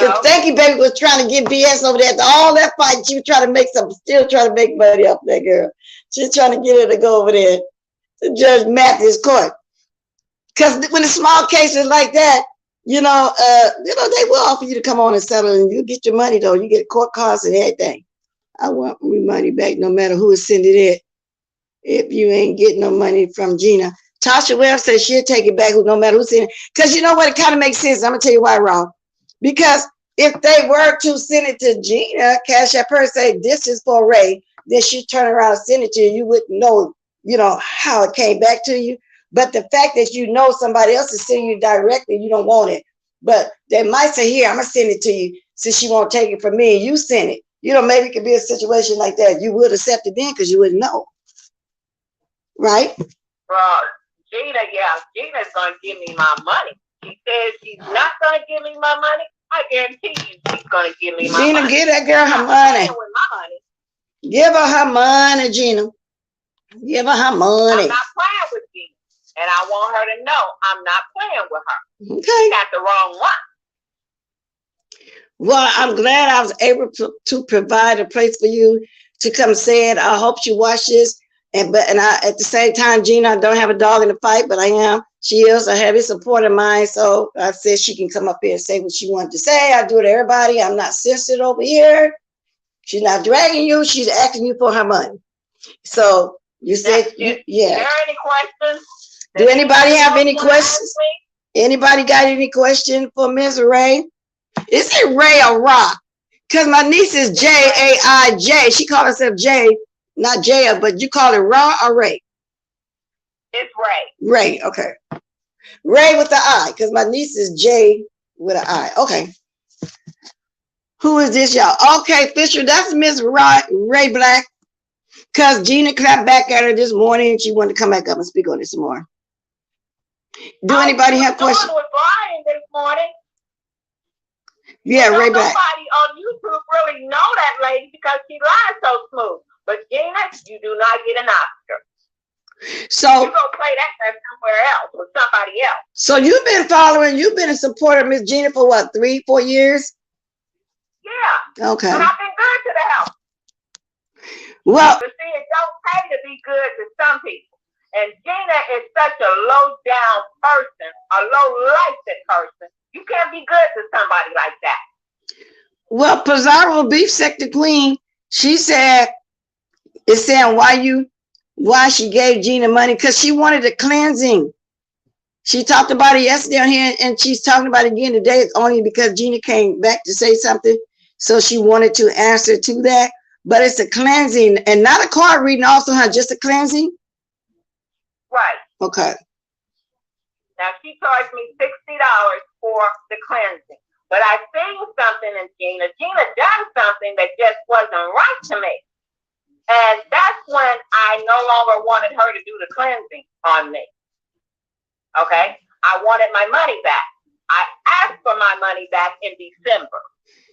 No. Thank you, baby, was trying to get BS over there. All that fight, she was trying to make still trying to make money off that girl. She's trying to get her to go over there to Judge Matthews' court. Because when it's small cases like that, they will offer you to come on and settle, and you get your money though. You get court costs and everything. I want my money back, no matter who is sending it. If you ain't getting no money from Gina, Tasha Webb says she'll take it back, no matter who's sending it. Because you know what, it kind of makes sense. I'm gonna tell you why, Rob. Because if they were to send it to Gina, cash at her, say this is for Ray, then she turn around and send it to you. You wouldn't know, how it came back to you. But the fact that somebody else is sending you directly, you don't want it. But they might say, here, I'm going to send it to you since she won't take it from me and you send it. Maybe it could be a situation like that. You would accept it then because you wouldn't know. Right? Well, Gina's going to give me my money. She says she's not going to give me my money. I guarantee you she's going to give me my money. Gina, give that girl her money. With my money. Give her her money, Gina. Give her her money. I'm not playing with Gina. And I want her to know I'm not playing with her. Okay. She got the wrong one. Well, I'm glad I was able to provide a place for you to come say it. I hope you watch this. At the same time, Gina, I don't have a dog in the fight, but I am. She is a heavy supporter of mine. So I said she can come up here and say what she wanted to say. I do it to everybody. I'm not censored over here. She's not dragging you. She's asking you for her money. So you said, yeah. Is there any questions? Do anybody have any questions? Anybody got any question for Ms. Ray? Is it Ray or Rock? Because my niece is Jaij. She called herself J. not Jaya, but you call it Ra or Ray? It's Ray. Ray, okay. Ray with the I, because my niece is J with an I. Okay. Who is this, y'all? Okay, Fisher, that's Miss Ray Black. Because Gina clapped back at her this morning and she wanted to come back up and speak on this more. Do anybody have questions? I was lying this morning. Yeah, Ray Black. Nobody on YouTube really know that lady because she lies so smooth. But Gina, you do not get an Oscar. So you go play that somewhere else with somebody else. So you've been a supporter of Miss Gina for what, 3-4 years? Yeah. Okay. And I've been good to the house. Well, but see, it don't pay to be good to some people. And Gina is such a low down person, a low lifted person. You can't be good to somebody like that. Well, Pizarro Beef Sector Queen, she said, it's saying why she gave Gina money, because she wanted a cleansing. She talked about it yesterday on here, and she's talking about it again today. It's only because Gina came back to say something, so she wanted to answer to that. But it's a cleansing and not a card reading also, huh? Just a cleansing? Right. Okay. Now, she charged me $60 for the cleansing. But I seen something in Gina. Gina done something that just wasn't right to me. And that's when I no longer wanted her to do the cleansing on me. Okay? I wanted my money back. I asked for my money back in December.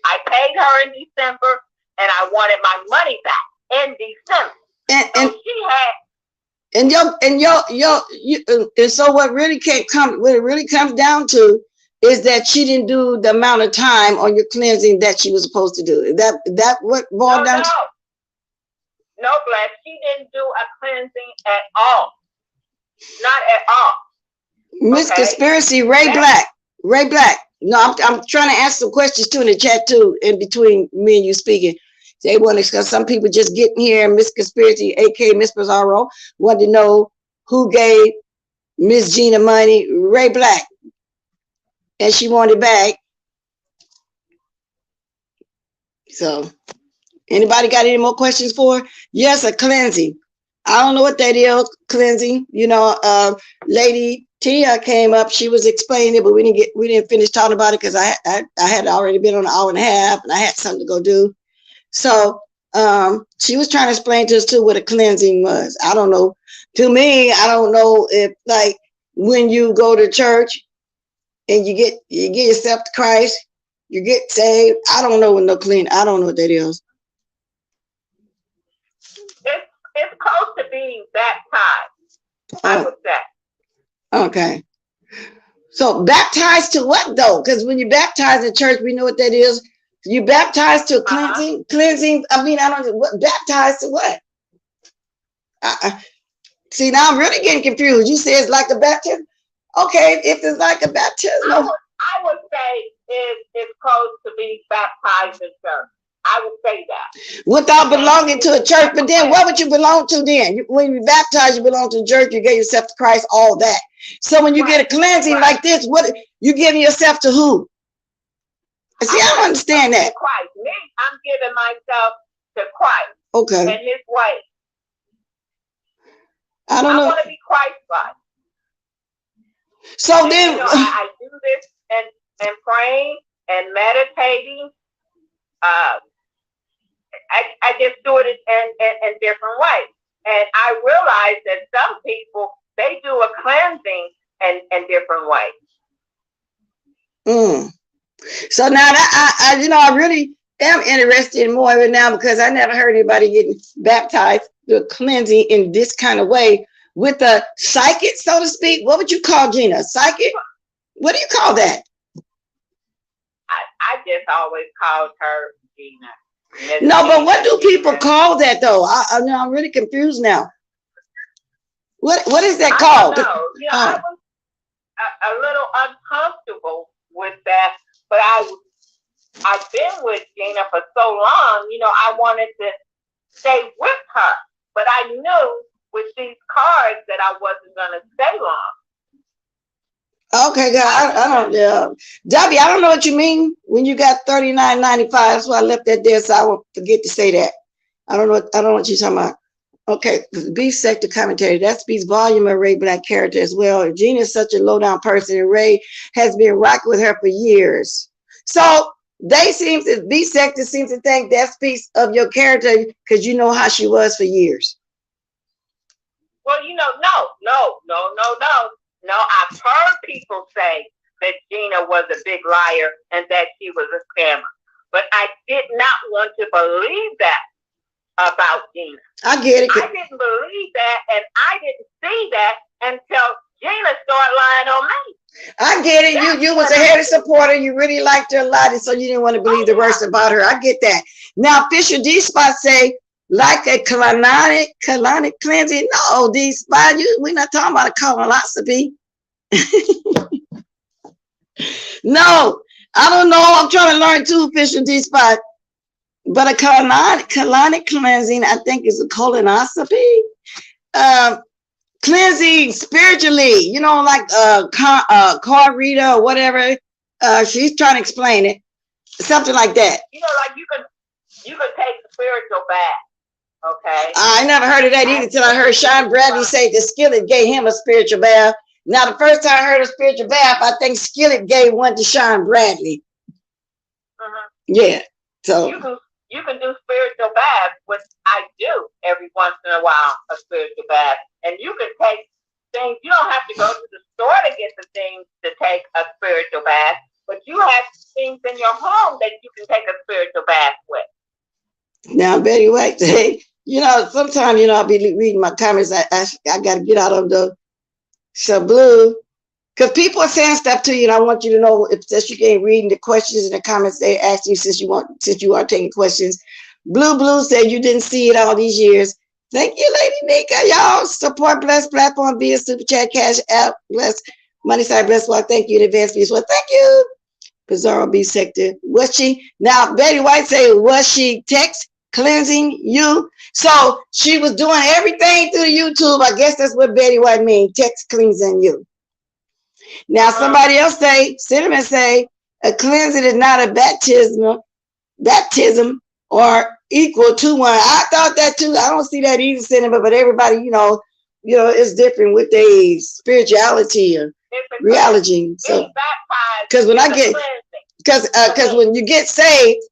I paid her in December, and I wanted my money back in December. And so what it really comes down to is that she didn't do the amount of time on your cleansing that she was supposed to do. Is that what boiled down to? No, Black. She didn't do a cleansing at all. Not at all. Miss Conspiracy, Ray Black. No, I'm trying to ask some questions too in the chat too, in between me and you speaking. They want to discuss. Some people just getting here. Miss Conspiracy, aka Miss Pizarro, wanted to know who gave Miss Gina money. Ray Black, and she wanted it back. So, anybody got any more questions for her? Yes, a cleansing. I don't know what that is. Cleansing. You know, Lady Tia came up. She was explaining it, but we didn't finish talking about it because I had already been on an hour and a half, and I had something to go do. So she was trying to explain to us too what a cleansing was. I don't know. To me, I don't know if like when you go to church and you get yourself to Christ, you get saved. I don't know what no clean. I don't know what that is. It's close to being baptized. I would say. Okay. So baptized to what though? Because when you baptize in church, we know what that is. You baptized to cleansing, cleansing. I mean, I don't know what baptized to what. See, now I'm really getting confused. You say it's like a baptism. Okay, if it's like a baptism, I would say it's close to being baptized in church. I would say that. Without belonging to a church, but then what would you belong to then? When you baptize, you belong to a church, you gave yourself to Christ, all that. So when you get a cleansing like this, what you giving yourself to who? See, I don't understand that. Christ. Me, I'm giving myself to Christ. Okay. And his way. I don't know. I want to be Christ-like. So then, you know, I do this and praying and meditating. I just do it in different ways. And I realize that some people, they do a cleansing in different ways. So now that I really am interested in more of it now, because I never heard anybody getting baptized, the cleansing in this kind of way with a psychic, so to speak. What would you call Gina? Psychic? What do you call that? I just always called her Gina. No, but what do people call that though? I'm really confused now. What is that called? I don't know. You know, I was a little uncomfortable with that, but I've been with Gina for so long. You know, I wanted to stay with her, but I knew with these cards that I wasn't going to stay long. Okay, God, I don't. Debbie, I don't know what you mean when you got $39.95. That's why I left that there, so I won't forget to say that. I don't know what you're talking about. Okay, B sector commentary. That speaks volume of Ray Black character as well. Gina is such a low down person, and Ray has been rocking with her for years. So they seem to B sector seems to think that speaks of your character because you know how she was for years. Well, you know, no. I've heard people say that Gina was a big liar and that she was a scammer, but I did not want to believe that about Gina. I get it. I didn't believe that, and I didn't see that until Gina started lying on me. I get it. You was a heavy supporter. You really liked her a lot, and so you didn't want to believe the worst about her. I get that. Now, Fisher D Spot say like a colonic cleansing. No, D Spot, we're not talking about a colonoscopy. No, I don't know. I'm trying to learn too, Fisher D Spot. But a colonic cleansing, I think, is a colonoscopy. Cleansing spiritually, you know, like card reader or whatever. She's trying to explain it. Something like that. You know, like you can take a spiritual bath, okay? I never heard of that either until I heard Sean Bradley say the Skillet gave him a spiritual bath. Now, the first time I heard a spiritual bath, I think Skillet gave one to Sean Bradley. Yeah, so. You can do spiritual baths, which I do every once in a while, a spiritual bath. And you can take things, you don't have to go to the store to get the things to take a spiritual bath, but you have things in your home that you can take a spiritual bath with. Now, Betty White, hey, you know, sometimes, you know, I'll be reading my comments. I got to get out of the Shablu. Because people are saying stuff to you, and I want you to know if since you ain't reading the questions and the comments they ask you since you are taking questions. Blue said you didn't see it all these years. Thank you, Lady Nika. Y'all support Blessed Platform via Super Chat, Cash App, Bless Money Side, Bless Walk. Thank you in advance for your support. Thank you. Bizarro B sector. Was she now? Betty White say was she text cleansing you? So she was doing everything through YouTube. I guess that's what Betty White means. Text cleansing you. Now somebody else say, Cinnamon say, a cleansing is not a baptism or equal to one. I thought that too. I don't see that either, Cinnamon, but everybody, you know, it's different with their spirituality or reality. So, because when I get, because when you get saved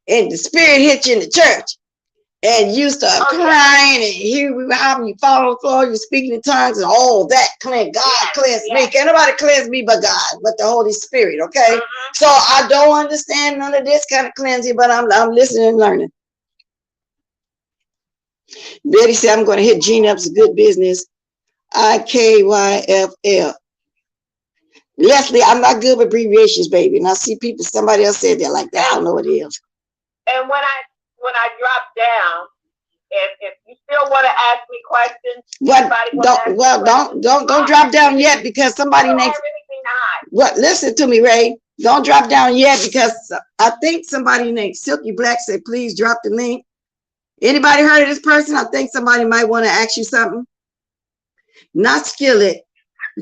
and the spirit hits you in the church, and you start crying, and here we how you fall on the floor, you speaking in tongues, and all that cleanse. God cleanse me. Can't nobody cleanse me but God, but the Holy Spirit. Okay, so I don't understand none of this kind of cleansing, but I'm listening and learning. Betty said I'm going to hit Gene up's good business. IKYFL. Leslie, I'm not good with abbreviations, baby. And I see people. Somebody else said that like that. I don't know what it is. And when I drop down, if you still want to ask me questions, don't drop down yet because somebody next. What? Listen to me, Ray. Don't drop down yet because I think somebody named Silky Black said, please drop the link. Anybody heard of this person? I think somebody might want to ask you something. Not Skillet,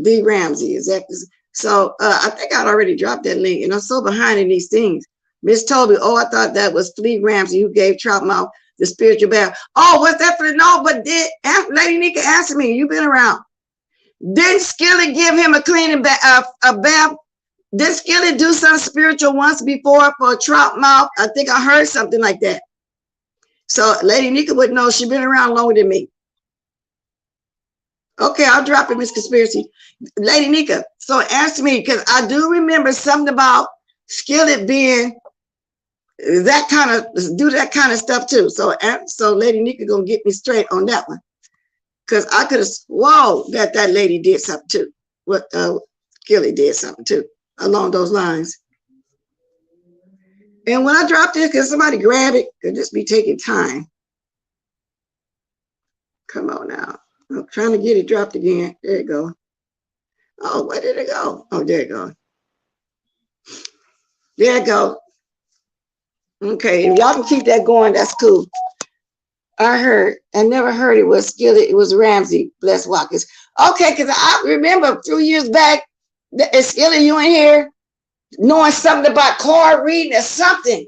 D. Ramsey. Is that so? I think I'd already dropped that link, and I'm so behind in these things. Miss Toby, I thought that was Flea Ramsey who gave Troutmouth the spiritual bath. Oh, what's that for? No, but Lady Nika, answer me. You've been around. Didn't Skillet give him a cleaning bath? Did Skillet do something spiritual once before for Troutmouth? I think I heard something like that. So Lady Nika would know. She's been around longer than me. Okay, I'll drop it, Miss Conspiracy. Lady Nika, so answer me, because I do remember something about Skillet being that kind of stuff too. So Lady Nika gonna get me straight on that one, because I could have swore that lady did something too. What Skillet did something too along those lines. And when I dropped it, can somebody grab it? Could just be taking time. Come on now. I'm trying to get it dropped again. There you go. Oh, where did it go? Oh, there it goes. There it go. Okay, if y'all can keep that going, that's cool. I never heard it was Skillet. It was Ramsey. Bless Walkers. Okay, because I remember a few years back, Skillet, you in here knowing something about card reading or something.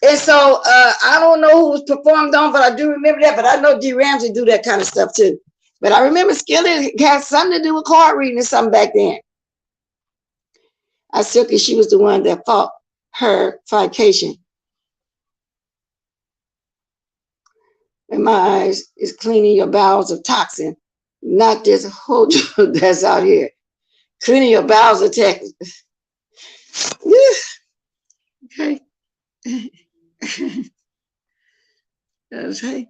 And so I don't know who was performed on, but I do remember that. But I know D. Ramsey do that kind of stuff too. But I remember Skillet had something to do with card reading or something back then. I Silky, she was the one that fought her fornication. In my eyes, is cleaning your bowels of toxin, not this whole drug that's out here. Cleaning your bowels of toxin. Okay. Okay.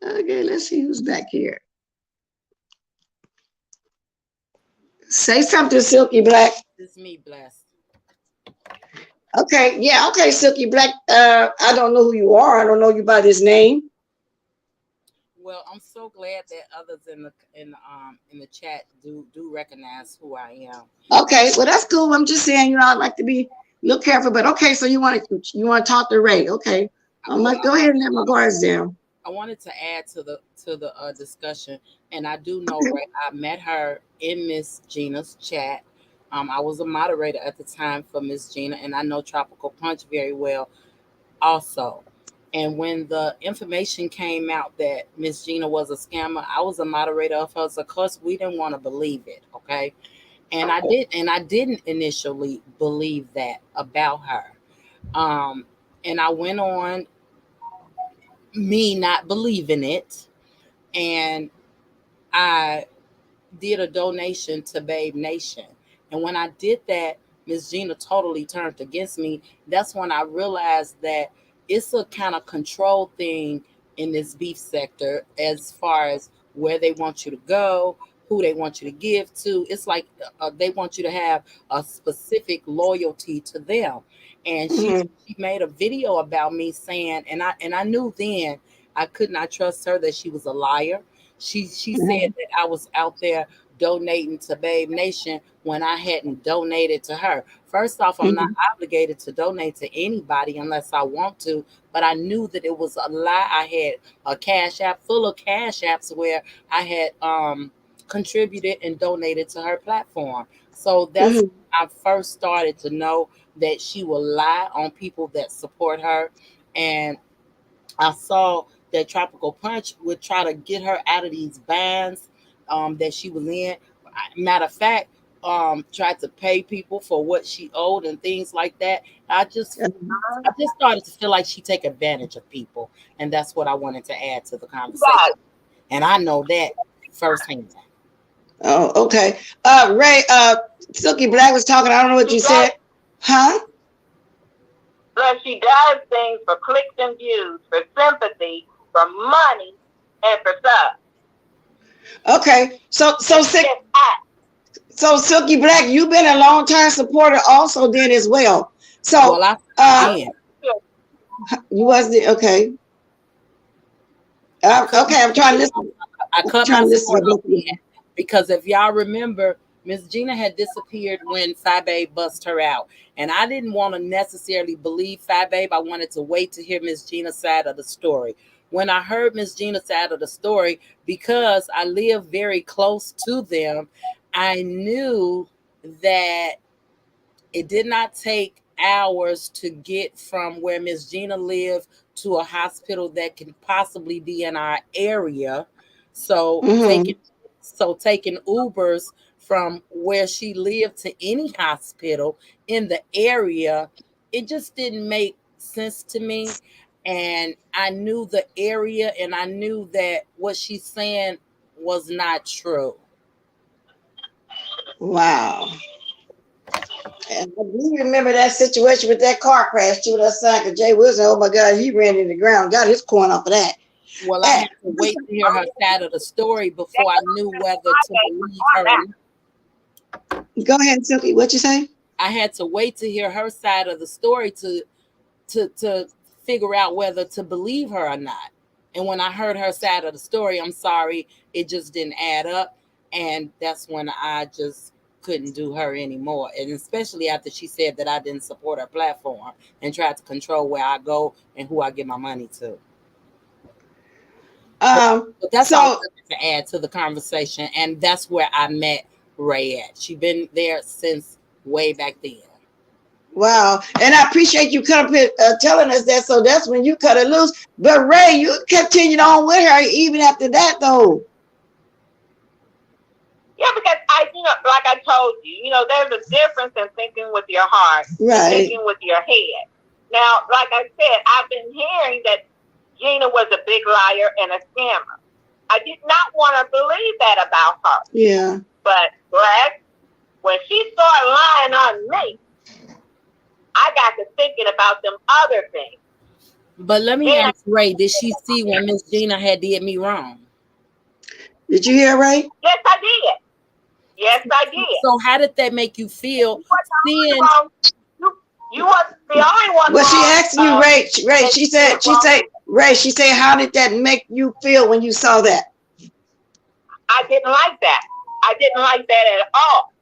Okay, let's see who's back here. Say something, Silky Black. It's me, Blessed. Okay, yeah, okay, Silky Black. I don't know who you are. I don't know you by this name. Well, I'm so glad that others in the chat do recognize who I am. Okay, well that's cool. I'm just saying, I'd like to be a little careful, but okay. So you want to talk to Ray? Okay, I'm like, go ahead and let my guards down. I wanted to add to the discussion, and I do know Ray. I met her in Miss Gina's chat. I was a moderator at the time for Miss Gina, and I know Tropical Punch very well also. And when the information came out that Miss Gina was a scammer, I was a moderator of hers. Of course, we didn't want to believe it, okay? And I didn't initially believe that about her. And I went on me not believing it, and I did a donation to Babe Nation. And when I did that, Miss Gina totally turned against me. That's when I realized that it's a kind of control thing in this beef sector as far as where they want you to go, who they want you to give to. It's like they want you to have a specific loyalty to them. And she made a video about me saying, and I knew then I could not trust her, that she was a liar. She said that I was out there donating to Babe Nation when I hadn't donated to her. First off, I'm not obligated to donate to anybody unless I want to, but I knew that it was a lie. I had a cash app full of cash apps where I had contributed and donated to her platform. So that's when I first started to know that she will lie on people that support her. And I saw that Tropical Punch would try to get her out of these bands that she was in. Matter of fact, tried to pay people for what she owed and things like that. I just started to feel like she take advantage of people, and that's what I wanted to add to the conversation. Right. And I know that firsthand. Oh, okay. Ray, Silky Black was talking. I don't know what you said. Huh? But she does things for clicks and views, for sympathy, for money, and for stuff. Okay. So Silky Black, you've been a long time supporter also then as well. So Well, I you was the okay. Okay, I'm trying to listen. I cut my support off because if y'all remember, Miss Gina had disappeared when Phi Babe bust her out. And I didn't want to necessarily believe Phi Babe. I wanted to wait to hear Miss Gina's side of the story. When I heard Miss Gina's side of the story, because I live very close to them, I knew that it did not take hours to get from where Miss Gina lived to a hospital that can possibly be in our area. So taking Ubers from where she lived to any hospital in the area, it just didn't make sense to me. And I knew the area, and I knew that what she's saying was not true. Wow. And I do remember that situation with that car crash too with her son, because Jay Wilson, oh my God, he ran into the ground, got his coin off of that. Well, I had to wait to hear her side of the story before I knew whether to believe her or not. Go ahead, Silky. What you say? I had to wait to hear her side of the story to figure out whether to believe her or not. And when I heard her side of the story, I'm sorry, it just didn't add up. And that's when I just couldn't do her anymore. And especially after she said that I didn't support her platform and tried to control where I go and who I give my money to. But that's all I wanted to add to the conversation. And that's where I met Ray at. She's been there since way back then. Wow. And I appreciate you telling us that. So that's when you cut it loose. But Ray, you continued on with her even after that, though. Yeah, because like I told you, there's a difference in thinking with your heart and thinking with your head. Now, like I said, I've been hearing that Gina was a big liar and a scammer. I did not want to believe that about her. Yeah. But Black, when she started lying on me, I got to thinking about them other things. But let me ask Ray, did she see when Miss Gina had did me wrong? Did you hear Ray? Yes, I did. Yes, I did. So how did that make you feel? You were the only one. Well, she asked you, Ray. She said, Ray. She said, how did that make you feel when you saw that? I didn't like that. I didn't like that at all.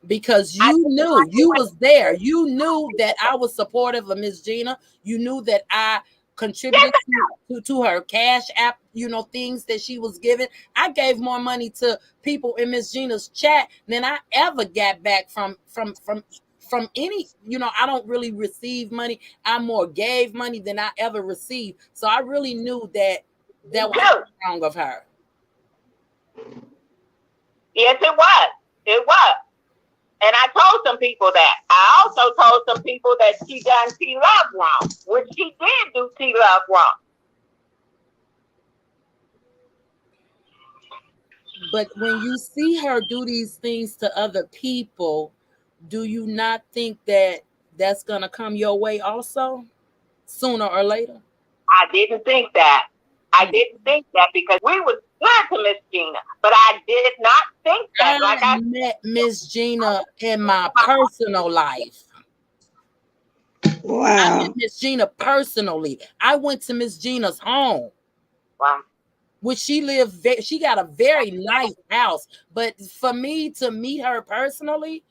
Because you knew you was there. You knew that I was supportive of Miss Gina. You knew that I contributed to her cash app, things that she was giving. I gave more money to people in Miss Gina's chat than I ever got back from any, I don't really receive money. I more gave money than I ever received. So I really knew that was wrong of her. Yes, it was. It was. And I told some people that. I also told some people that she done T-Love wrong, which she did do T-Love wrong. But when you see her do these things to other people, do you not think that that's going to come your way also, sooner or later? I didn't think that. I didn't think that because we was good to Miss Gina, but I did not think that. I met Miss Gina in my personal life. Wow. I met Miss Gina personally. I went to Miss Gina's home. Wow. Which she got a very nice house. But for me to meet her personally,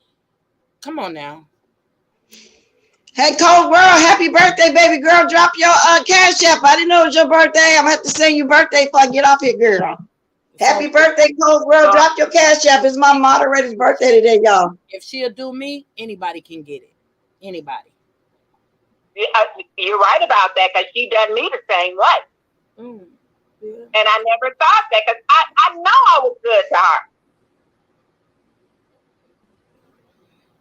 come on now. Hey, Cold World, happy birthday, baby girl. Drop your cash app. I didn't know it was your birthday. I'm going to have to sing your birthday before I get off here, girl. Happy birthday, Cold World. Drop your cash app. It's my moderator's birthday today, y'all. If she'll do me, anybody can get it. Anybody. You're right about that because she done me the same way. Yeah. And I never thought that because I know I was good to her.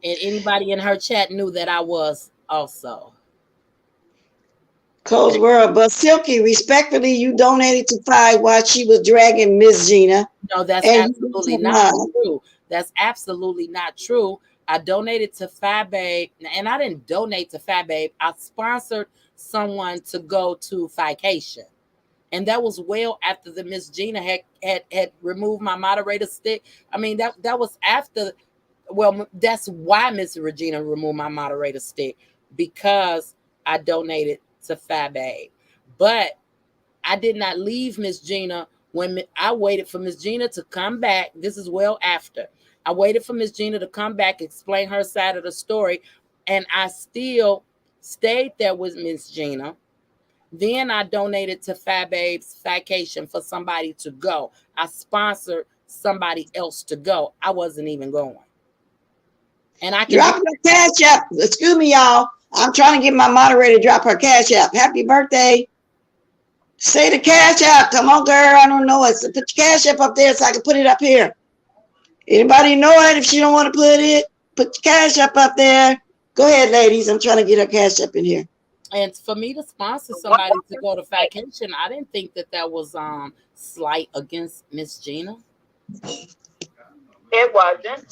And anybody in her chat knew that I was also. Cold World, but Silky, respectfully, you donated to Five while she was dragging Miss Gina. No, that's absolutely not true. That's absolutely not true. I donated to Fat Babe, and I didn't donate to Fat Babe. I sponsored someone to go to Vacation. And that was well after the Miss Gina had removed my moderator stick. I mean, that was after. Well, that's why Miss Regina removed my moderator stick, because I donated to Fat Babe. But I did not leave Miss Gina when I waited for Miss Gina to come back. This is well after. I waited for Miss Gina to come back, explain her side of the story, and I still stayed there with Miss Gina. Then I donated to Fat Babe's Vacation for somebody to go. I sponsored somebody else to go. I wasn't even going. And I can drop your cash app. Excuse me, y'all. I'm trying to get my moderator to drop her cash app. Happy birthday. Say the cash app. Come on, girl. I don't know it. So put your cash app up there so I can put it up here. Anybody know it? If she don't want to put it, put your cash app up there. Go ahead, ladies. I'm trying to get her cash up in here. And for me to sponsor somebody to go to Vacation, I didn't think that was slight against Miss Gina. It wasn't.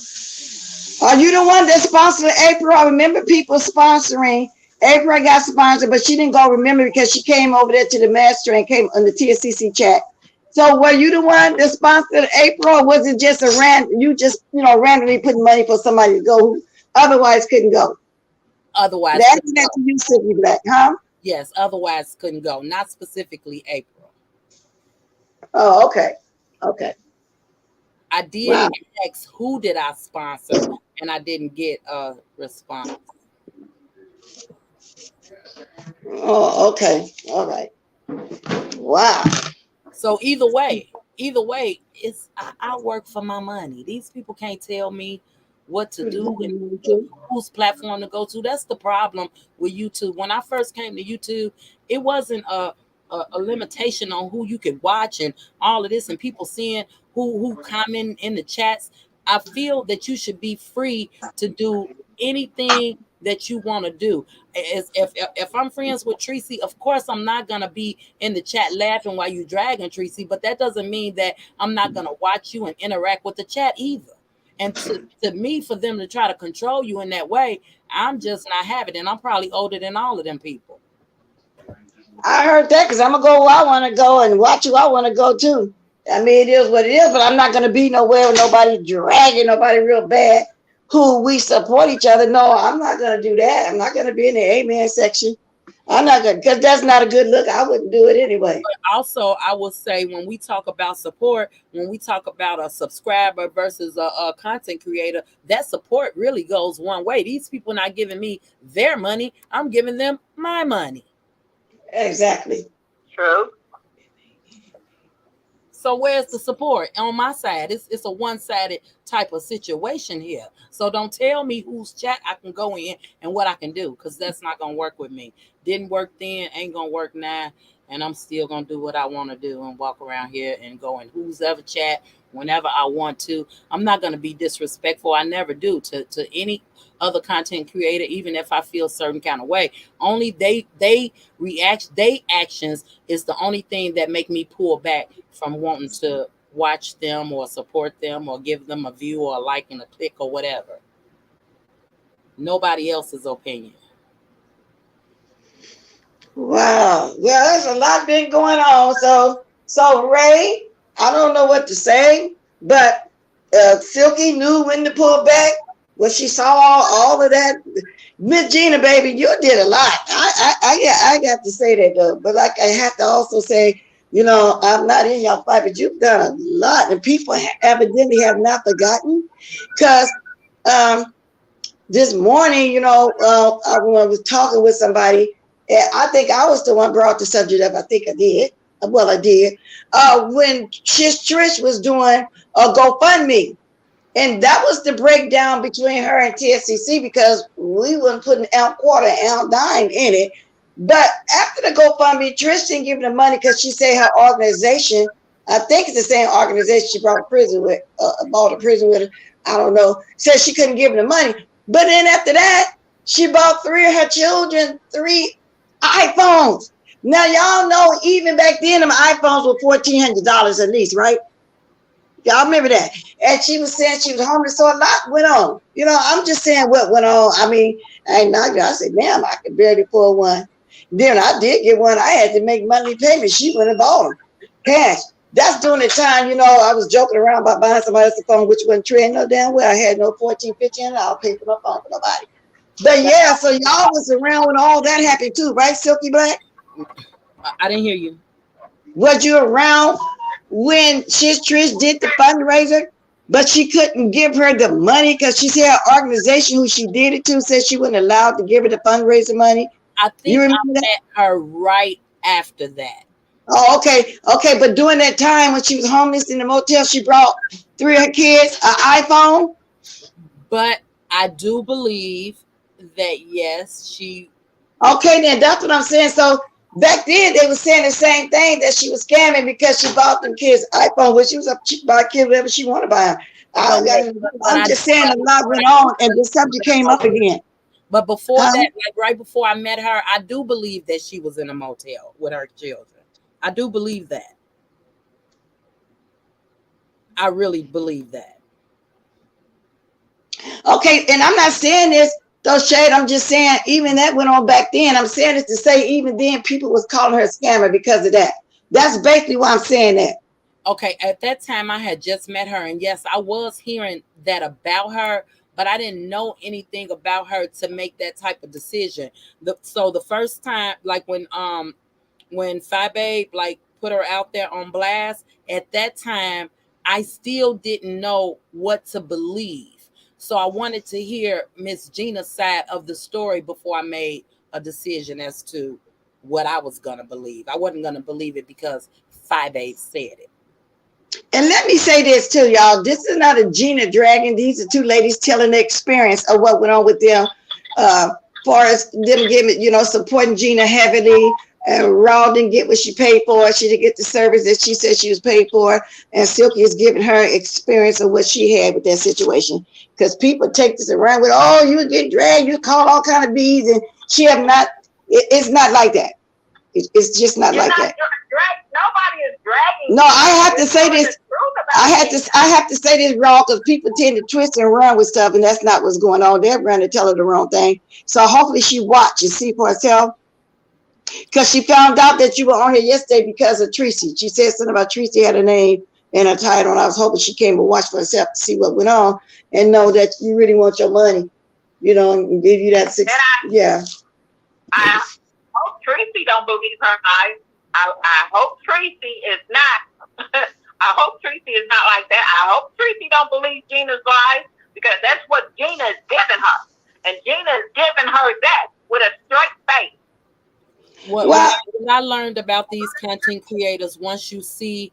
Are you the one that sponsored April? I remember people sponsoring. April got sponsored, but she didn't go remember because she came over there to the master and came on the TSCC chat. So were you the one that sponsored April, or was it just randomly putting money for somebody to go who otherwise couldn't go? Otherwise, that's that to you, Silky Black, huh? Yes, otherwise couldn't go. Not specifically April. Oh, okay. Okay. I did ask who did I sponsor, and I didn't get a response. Oh, okay. All right. Wow. So either way, it's I work for my money. These people can't tell me what to do and whose platform to go to. That's the problem with YouTube. When I first came to YouTube, it wasn't a limitation on who you could watch and all of this, and people seeing who comment in the chats. I feel that you should be free to do anything that you want to do. If I'm friends with Tracy, of course I'm not gonna be in the chat laughing while you dragging Tracy, but that doesn't mean that I'm not gonna watch you and interact with the chat either. And to me, for them to try to control you in that way, I'm just not having it. And I'm probably older than all of them people. I heard that because I'm gonna go where I want to go and watch who I want to go to. I mean, it is what it is, but I'm not gonna be nowhere with nobody dragging nobody real bad. Who we support each other. No, I'm not gonna do that. I'm not gonna be in the amen section. I'm not gonna, because that's not a good look. I wouldn't do it anyway. But also, I will say when we talk about support, when we talk about a subscriber versus a content creator, that support really goes one way. These people not giving me their money. I'm giving them my money. Exactly. True. So where's the support on my side? It's a one-sided type of situation here. So don't tell me whose chat I can go in and what I can do, because that's not gonna work with me. Didn't work then, ain't gonna work now, and I'm still gonna do what I want to do and walk around here and go in whose ever chat whenever I want to. I'm not gonna be disrespectful. I never do to any other content creator, even if I feel certain kind of way. Only they react, they actions is the only thing that make me pull back from wanting to watch them or support them or give them a view or a like and a click or whatever. Nobody else's opinion. Wow. Well, there's a lot been going on. So Ray, I don't know what to say, but Silky knew when to pull back. When she saw all of that, Miss Gina, baby, you did a lot. I got to say that though, but like I have to also say, you know, I'm not in your fight, but you've done a lot, and people evidently have not forgotten. Because this morning, you know, I was talking with somebody, and I think I was the one brought the subject up. I think I did. Well, I did. When Trish was doing a GoFundMe. And that was the breakdown between her and TSCC, because we weren't putting out quarter, out dime in it. But after the GoFundMe, Trish didn't give the money because she said her organization, I think it's the same organization she bought a prison with, her, I don't know, said she couldn't give the money. But then after that, she bought 3 of her children 3 iPhones. Now, y'all know, even back then, them iPhones were $1,400 at least, right? Y'all remember that? And she was saying she was homeless, so a lot went on. You know, I'm just saying what went on. I mean, I said, damn, I could barely pull one. Then I did get one. I had to make monthly payments. She went and bought them. Cash. That's during the time, you know, I was joking around about buying somebody else's phone, which wasn't true no damn well. I had no 14, 15, and I'll pay for no phone for nobody. But yeah, so y'all was around when all that happened too, right, Silky Black? I didn't hear you. Was you around when Trish did the fundraiser, but she couldn't give her the money because she said her organization who she did it to said she wasn't allowed to give her the fundraiser money? I think I met her right after that. Oh, okay. Okay, but during that time when she was homeless in the motel, she brought 3 of her kids an iPhone? But I do believe that, yes, she... Okay, then that's what I'm saying. So back then, they were saying the same thing, that she was scamming because she bought them kids iPhone, which she was up to buy a kid whatever she wanted to buy. I'm just saying a lot went on, and the subject came up again. But before that, like right before I met her, I do believe that she was in a motel with her children. I do believe that. I really believe that. Okay, and I'm not saying this, though, Shade. I'm just saying even that went on back then. I'm saying this to say even then people was calling her a scammer because of that. That's basically why I'm saying that. Okay, at that time I had just met her, and yes, I was hearing that about her, but I didn't know anything about her to make that type of decision. So the first time, like when Fabe like put her out there on blast, at that time I still didn't know what to believe. So I wanted to hear Miss Gina's side of the story before I made a decision as to what I was gonna believe. I wasn't gonna believe it because Fabe said it. And let me say this too, y'all. This is not a Gina dragon. These are two ladies telling the experience of what went on with them. Far as them giving, supporting Gina heavily. And Raw didn't get what she paid for. She didn't get the service that she said she was paid for. And Silky is giving her experience of what she had with that situation. Because people take this around with, oh, you get dragged, you call all kind of bees, and she have not. It's not like that. It's just not like that. Nobody is dragging. No, I have to say this. I have to say this, Raw, because people tend to twist and run with stuff, and that's not what's going on. They're running to tell her the wrong thing. So hopefully she watch and see for herself. Because she found out that you were on here yesterday because of Tracy. She said something about Tracy had a name and a title, and I was hoping she came to watch for herself to see what went on and know that you really want your money, and give you that six. Yeah. I hope Tracy don't believe her eyes. I hope Tracy is not. I hope Tracy is not like that. I hope Tracy don't believe Gina's lies, because that's what Gina is giving her, and Gina is giving her that with a straight face. What I learned about these content creators, once you see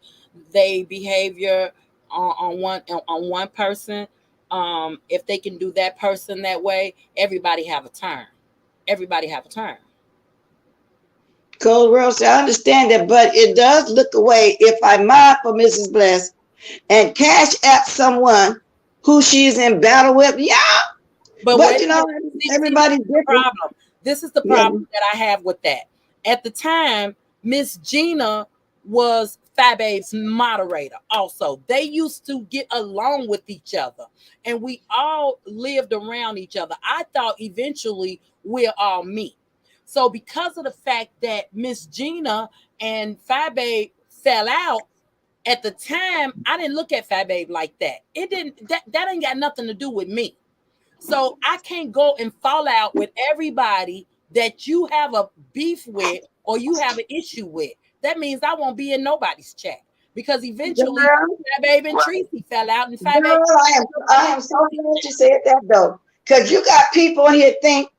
their behavior on one person, if they can do that person that way, everybody have a turn. Everybody have a turn. Cold World, I understand that, but it does look away if I mod for Mrs. Bless and cash at someone who she's in battle with. Yeah, but everybody's different. Problem. This is the problem that I have with that. At the time, Miss Gina was Fababe's moderator. Also, they used to get along with each other, and we all lived around each other. I thought eventually we'll all meet. So because of the fact that Miss Gina and Fababe fell out at the time, I didn't look at Fababe like that. It didn't. That ain't got nothing to do with me. So I can't go and fall out with everybody that you have a beef with or you have an issue with. That means I won't be in nobody's chat, because eventually Fababe and Tracy fell out, and Fababe. I am so glad you said that though, because you got people here think,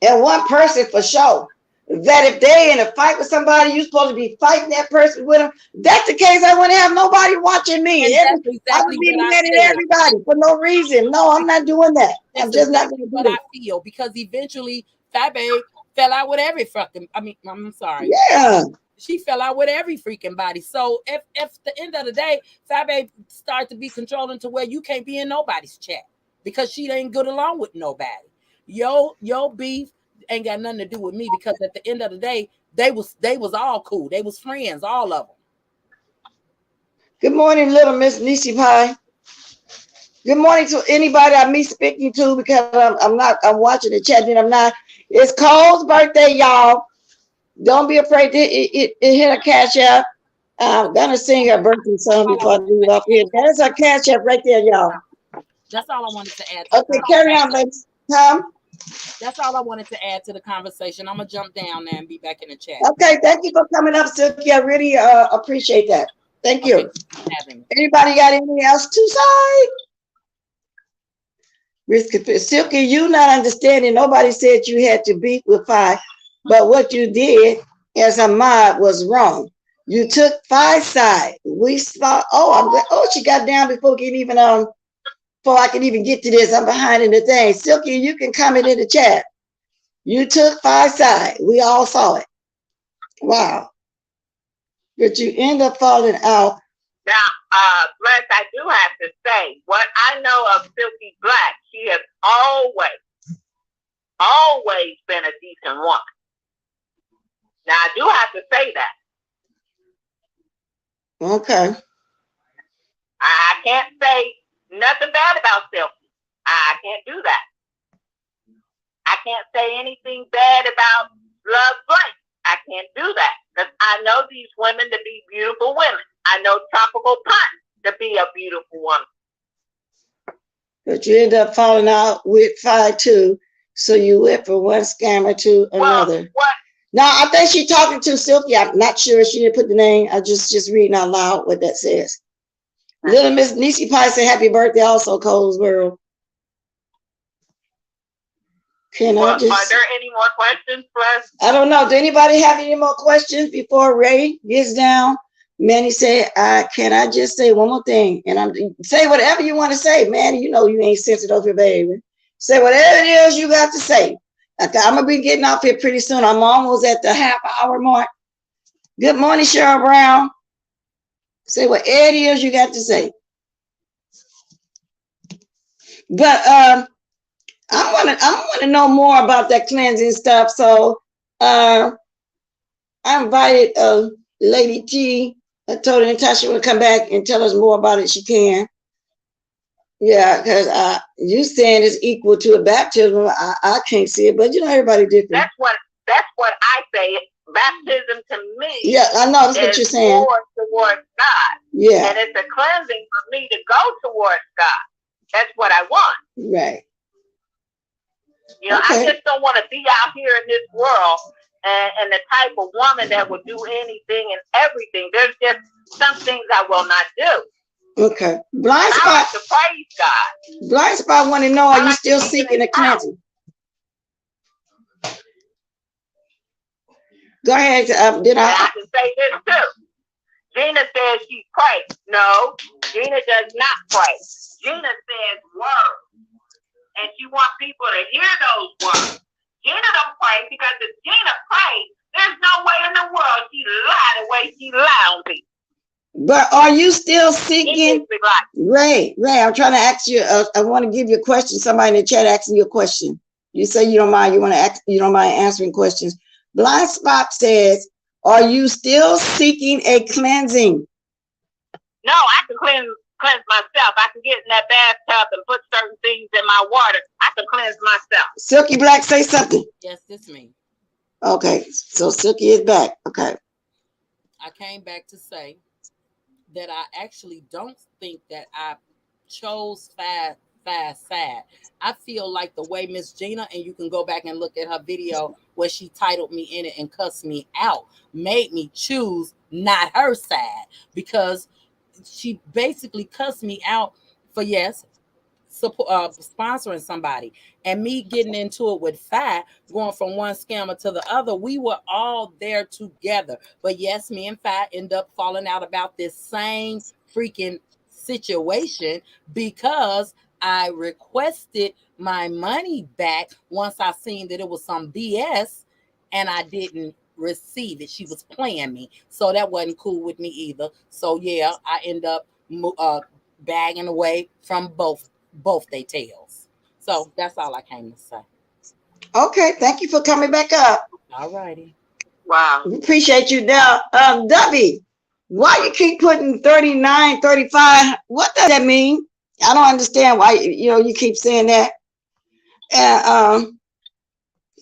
and one person for sure, that if they in a fight with somebody, you're supposed to be fighting that person with them. That's the case. I wouldn't have nobody watching me. I would be mad at everybody for no reason. No, I'm not doing that. I'm just not going to do what I feel, because eventually Fababe fell out with every fucking. I'm sorry. Yeah. She fell out with every freaking body. So if the end of the day, Fababe started to be controlling to where you can't be in nobody's chat because she ain't good along with nobody. Your beef ain't got nothing to do with me, because at the end of the day, they was all cool. They was friends, all of them. Good morning, little Miss Nisi Pie. Good morning to anybody I meet speaking to, because I'm watching the chat and I'm not. It's Cole's birthday, y'all. Don't be afraid to hit a cash app. I'm gonna sing her birthday song before I leave off here. There's a cash app right there, y'all. That's all I wanted to add. Okay, carry on, ladies. Tom? That's all I wanted to add to the conversation. I'm gonna jump down there and be back in the chat. Okay, thank you for coming up, Silky. I really appreciate that. Thank you. Okay. Anybody got anything else to say? Silky, you not understanding. Nobody said you had to beef with Fi, but what you did as a mod was wrong. You took Fi's side. We thought, she got down before I can even get to this. I'm behind in the thing. Silky, you can comment in the chat. You took Fi's side. We all saw it. Wow. But you end up falling out. Now, Bless, I do have to say, what I know of Silky Black, she has always been a decent woman. Now, I do have to say that. Okay. I can't say nothing bad about Silky. I can't do that. I can't say anything bad about Love Blank. I can't do that, because I know these women to be beautiful women. I know Tropical Punch to be a beautiful woman. But you end up falling out with Fi too, so you went from one scammer to another. What? Now, I think she's talking to Silky. I'm not sure. She didn't put the name. I just reading out loud what that says. Little Miss Nisi Pie said happy birthday also, Cole's World. Are there any more questions, Bless? I don't know. Do anybody have any more questions before Ray gets down Manny said, can I just say one more thing? And I'm say whatever you want to say, Manny. You know you ain't sensitive, your baby. Say whatever it is you got to say. Like, I'm gonna be getting off here pretty soon. I'm almost at the half-hour mark. Good morning, Cheryl Brown. Say whatever it is you got to say. But I want to know more about that cleansing stuff. So I invited Lady T. I told her Natasha would come back and tell us more about it. She can. Yeah, because you saying it's equal to a baptism. I can't see it, but you know everybody different. That's what I say. Baptism to me. Yeah, I know that's what you're saying. More towards God. Yeah. And it's a cleansing for me to go towards God. That's what I want. Right. You know, okay. I just don't want to be out here in this world and the type of woman that will do anything and everything. There's just some things I will not do. Okay. Blind spot. I like to praise God. Blind spot want to know, are you still seeking a cleansing? Go ahead. I can say this too. Gina says she prays. No, Gina does not pray. Gina says words. And she wants people to hear those words. Gina don't pray because if Gina prays, there's no way in the world she lied the way she lied on people. But are you still seeking? Ray, I'm trying to ask you. I want to give you a question. Somebody in the chat asking you a question. You say you don't mind. You don't mind answering questions. Blind Spot says, "Are you still seeking a cleansing?" No, I can cleanse myself. I can get in that bathtub and put certain things in my water. I can cleanse myself. Silky Black, say something. Yes, it's me. Okay, so Silky is back. Okay. I came back to say that I actually don't think that I chose fast sad. I feel like the way Miss Gina, and you can go back and look at her video where she titled me in it and cussed me out, made me choose not her side, because she basically cussed me out for sponsoring somebody, and me getting into it with Fi, going from one scammer to the other. We were all there together, but yes, me and Fi end up falling out about this same freaking situation because I requested my money back once I seen that it was some BS and I didn't receive it. She was playing me, so that wasn't cool with me either. So yeah, I end up bagging away from both their tails. So that's all I came to say. Okay, thank you for coming back up. All righty. Wow. We appreciate you. Now, Debbie, why you keep putting 39, 35? What does that mean? I don't understand why you keep saying that. And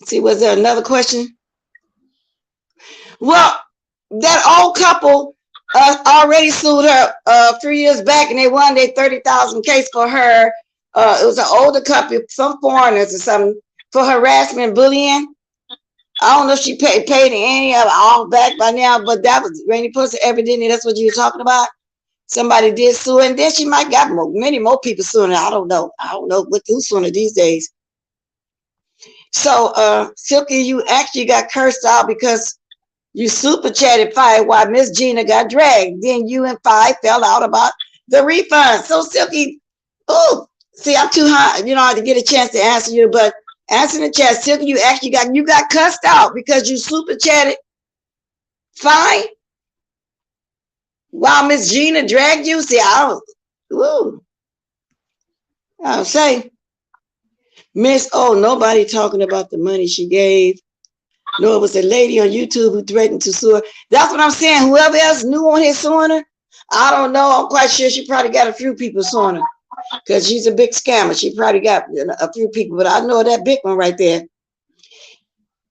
see, was there another question? Well, that old couple already sued her a few years back, and they won their $30,000 case for her. It was an older couple, some foreigners or something, for harassment and bullying. I don't know if she paid any of it all back by now, but that was Rainy Pussy, evidently that's what you were talking about. Somebody did sue, and then she might got many more people suing her. I don't know who's suing her these days. So, Silky, you actually got cursed out because you super chatted Fi while Miss Gina got dragged. Then you and Fi fell out about the refund. So, Silky, see, I'm too high, to get a chance to answer you, but answer in the chat, Silky, you actually got cussed out because you super chatted Fi while Miss Gina dragged you. See, I'll say, nobody talking about the money she gave. No, it was a lady on YouTube who threatened to sue her. That's what I'm saying. Whoever else knew on here suing her, I don't know. I'm quite sure she probably got a few people suing her because she's a big scammer. She probably got a few people, but I know that big one right there.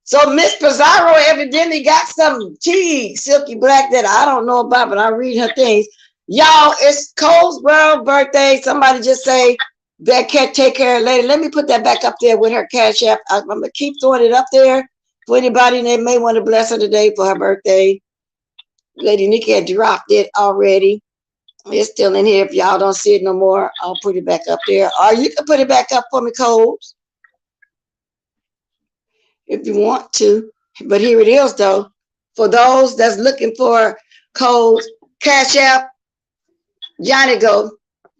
So Miss Pizarro evidently got some tea, Silky Black, that I don't know about, but I read her things. Y'all, it's Cole's world birthday. Somebody just say that can't take care of it later. Let me put that back up there with her Cash App. I'm going to keep throwing it up there for anybody that may want to bless her today for her birthday. Lady Nikki had dropped it already. It's still in here. If y'all don't see it no more, I'll put it back up there. Or you can put it back up for me, Coles, if you want to. But here it is, though. For those that's looking for Coles, Cash App, Johnny go,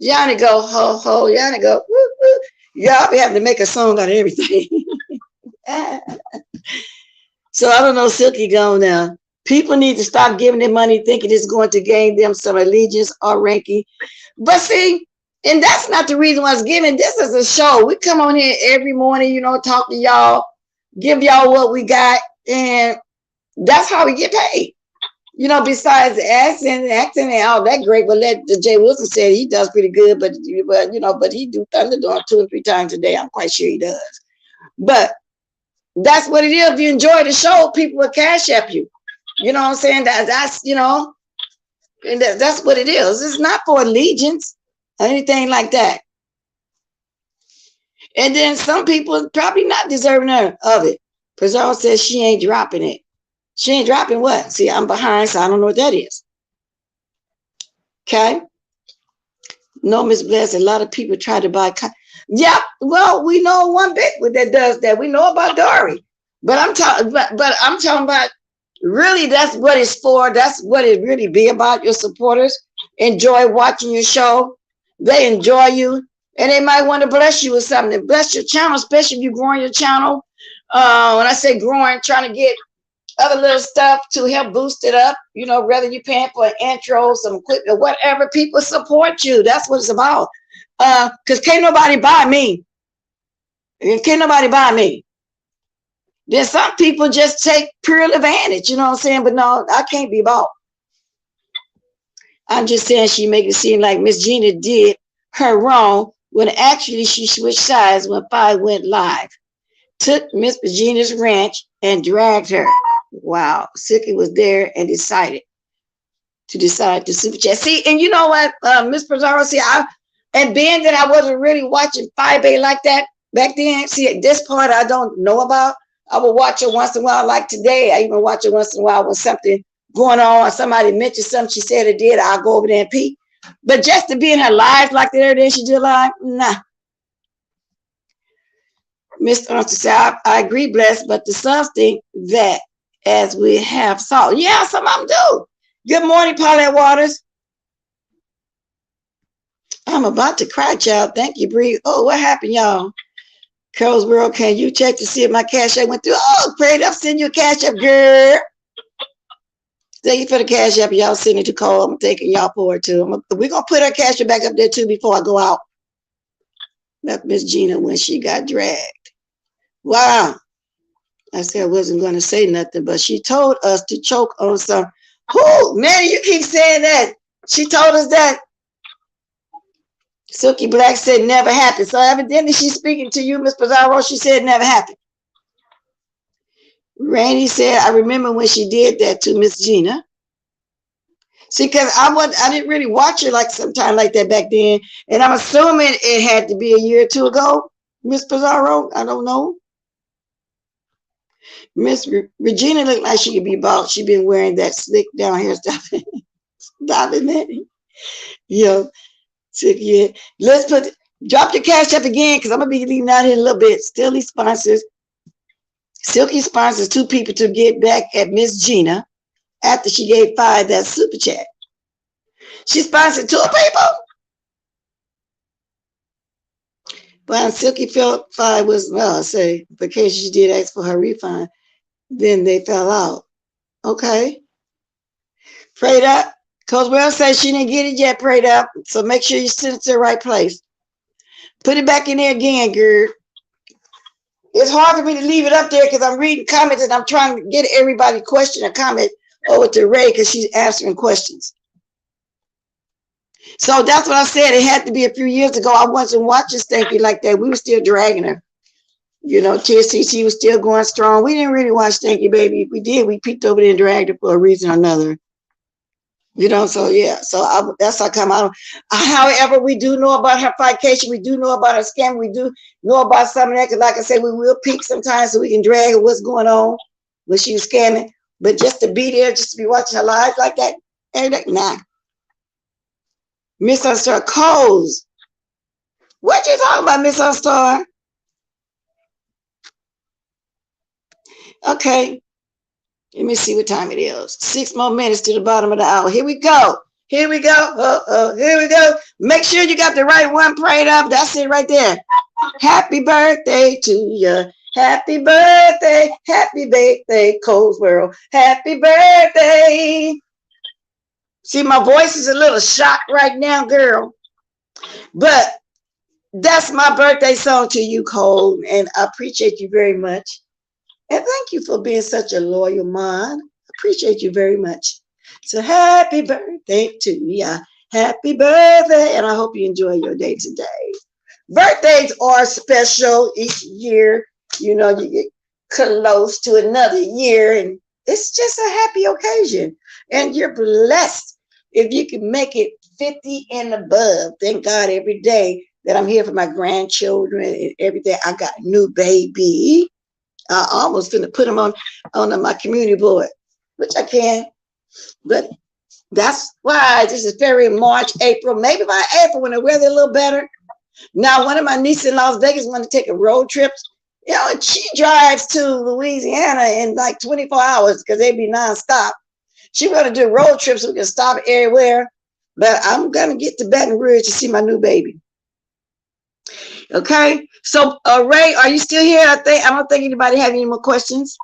ho, ho, Johnny go, woo, woo. Y'all be having to make a song out of everything. So I don't know, Silky gone now. People need to stop giving them money thinking it's going to gain them some allegiance or ranking. But see, and that's not the reason why it's giving. This is a show. We come on here every morning, you know, talk to y'all, give y'all what we got, and that's how we get paid. You know, besides the acting and all that great, but let Jay Wilson said he does pretty good, but you know, but he do Thunderdome 2 or 3 times a day. I'm quite sure he does. But that's what it is. If you enjoy the show, people will cash app you. You know what I'm saying? That's you know, and that's what it is. It's not for allegiance or anything like that. And then some people probably not deserving of it. Preserve says she ain't dropping it. She ain't dropping what? See, I'm behind, so I don't know what that is. Okay. No, Miss Bless, a lot of people try to buy. Yeah, well, we know one bit that does that. We know about Dory. But I'm talking, but I'm talking about really that's what it's for. That's what it really be about. Your supporters enjoy watching your show. They enjoy you, and they might want to bless you with something. Bless your channel, especially if you're growing your channel. When I say growing, trying to get other little stuff to help boost it up, you know, whether you're paying for an intro, some equipment, whatever, people support you. That's what it's about. Because can't nobody buy me. Can't nobody buy me. Then some people just take pure advantage, you know what I'm saying? But no, I can't be bought. I'm just saying she make it seem like Miss Gina did her wrong when actually she switched sides when Five went live. Took Miss Virginia's ranch and dragged her. Wow, Silky was there and decided to super chat. See, and you know what, Miss Pizarro, see, and being that I wasn't really watching 5A like that back then, see, this part I don't know about. I would watch it once in a while, like today. I even watch it once in a while when something going on or somebody mentioned something she said or did, I'll go over there and peek. But just to be in her live like that every day she did live, nah. Mr. Armstrong said, I agree, Bless, but the sons think that as we have salt. Yeah, some of them do. Good morning, Paulette Waters. I'm about to cry, child. Thank you, Bree. Oh, what happened, y'all? Carol's World, can you check to see if my cash app went through? Oh, great. I'll send you a cash app, girl. Thank you for the cash app. Y'all send it to Cole. I'm taking y'all forward too. We're going to put her cash app back up there too before I go out. That's Miss Gina when she got dragged. Wow. I said I wasn't going to say nothing, but she told us to choke on some. Who? Man, you keep saying that. She told us that. Silky Black said never happened. So evidently she's speaking to you, Miss Pizarro. She said never happened. Rainey said, I remember when she did that to Miss Gina. See, because I didn't really watch her like sometime like that back then. And I'm assuming it had to be a year or two ago, Miss Pizarro. I don't know. Miss Regina looked like she could be bought. She been wearing that slick down hair stuff. Stop it, man. Yo, yeah. Let's drop your cash up again because I'm gonna be leaving out here in a little bit. Silky sponsors 2 people to get back at Miss Gina after she gave 5 that super chat. She sponsored 2 people. But Silky felt 5 was say because she did ask for her refund. Then they fell out. Okay. Prayed up. Coach Well says she didn't get it yet, prayed up. So make sure you send it to the right place. Put it back in there again, girl. It's hard for me to leave it up there because I'm reading comments and I'm trying to get everybody question or comment over to Ray because she's answering questions. So that's what I said. It had to be a few years ago. I wasn't watching Stanky like that. We were still dragging her. You know, TSCC was still going strong. We didn't really watch Stanky Baby. If we did, we peeked over there and dragged her for a reason or another. You know, so yeah, so that's how come out. However, we do know about her fication. We do know about her scam. We do know about some of that. Because like I said, we will peek sometimes so we can drag her what's going on when she was scamming. But just to be there, just to be watching her live like that, nah. Miss Unstar Coles. What you talking about, Miss Unstar? Okay. Let me see what time it is. 6 more minutes to the bottom of the hour. Here we go. Here we go. Here we go. Make sure you got the right one prayed up. That's it right there. Happy birthday to you. Happy birthday. Happy birthday, Colesboro. Happy birthday. See, my voice is a little shot right now, girl. But that's my birthday song to you, Cole. And I appreciate you very much. And thank you for being such a loyal mom. Appreciate you very much. So happy birthday to you. Happy birthday. And I hope you enjoy your day today. Birthdays are special each year. You know, you get close to another year. And it's just a happy occasion. And you're blessed if you can make it 50 and above. Thank God every day that I'm here for my grandchildren. And every day I got a new baby. I almost finna put them on my community board, which I can. But that's why this is February, March, April. Maybe by April when the weather a little better. Now, one of my nieces in Las Vegas want to take a road trip. You know, and she drives to Louisiana in like 24 hours because they'd be nonstop. She's going to do road trips so we can stop everywhere. But I'm going to get to Baton Rouge to see my new baby. Okay, so Ray, are you still here? I don't think anybody have any more questions.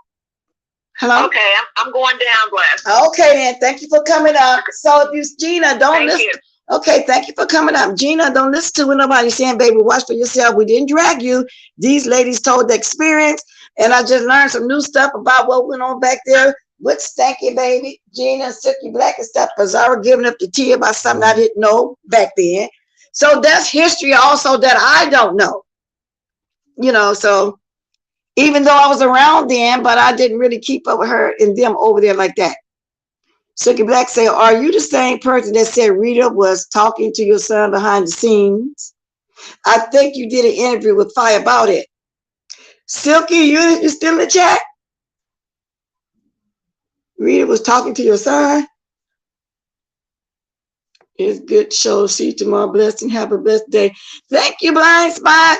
Hello. Okay, I'm going down, Bless. Okay, then. Thank you for coming up. So if you, Gina, don't listen. Okay, thank you for coming up, Gina. Don't listen to what nobody's saying, baby. Watch for yourself. We didn't drag you. These ladies told the experience, and I just learned some new stuff about what went on back there with Stanky Baby, Gina, Silky Black, and stuff. Because I was giving up the tea about something I didn't know back then. So that's history also that I don't know, you know, so even though I was around then, but I didn't really keep up with her and them over there like that. Silky Black said, are you the same person that said Rita was talking to your son behind the scenes? I think you did an interview with Fire about it. Silky, you still in the chat? Rita was talking to your son? It's good show. See you tomorrow. Blessed and have a blessed day. Thank you, Blind Spot.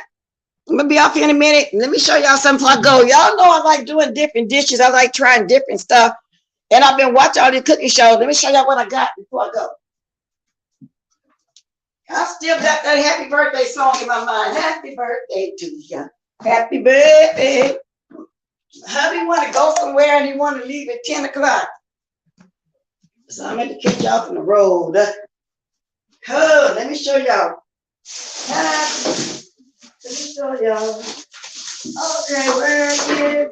I'm going to be off here in a minute. Let me show y'all something before I go. Y'all know I like doing different dishes. I like trying different stuff. And I've been watching all these cooking shows. Let me show y'all what I got before I go. I still got that happy birthday song in my mind. Happy birthday to you. Happy birthday. Hubby want to go somewhere and he want to leave at 10 o'clock. So I'm going to catch y'all from the road. Oh, let me show y'all. Let me show y'all. Okay, where is it?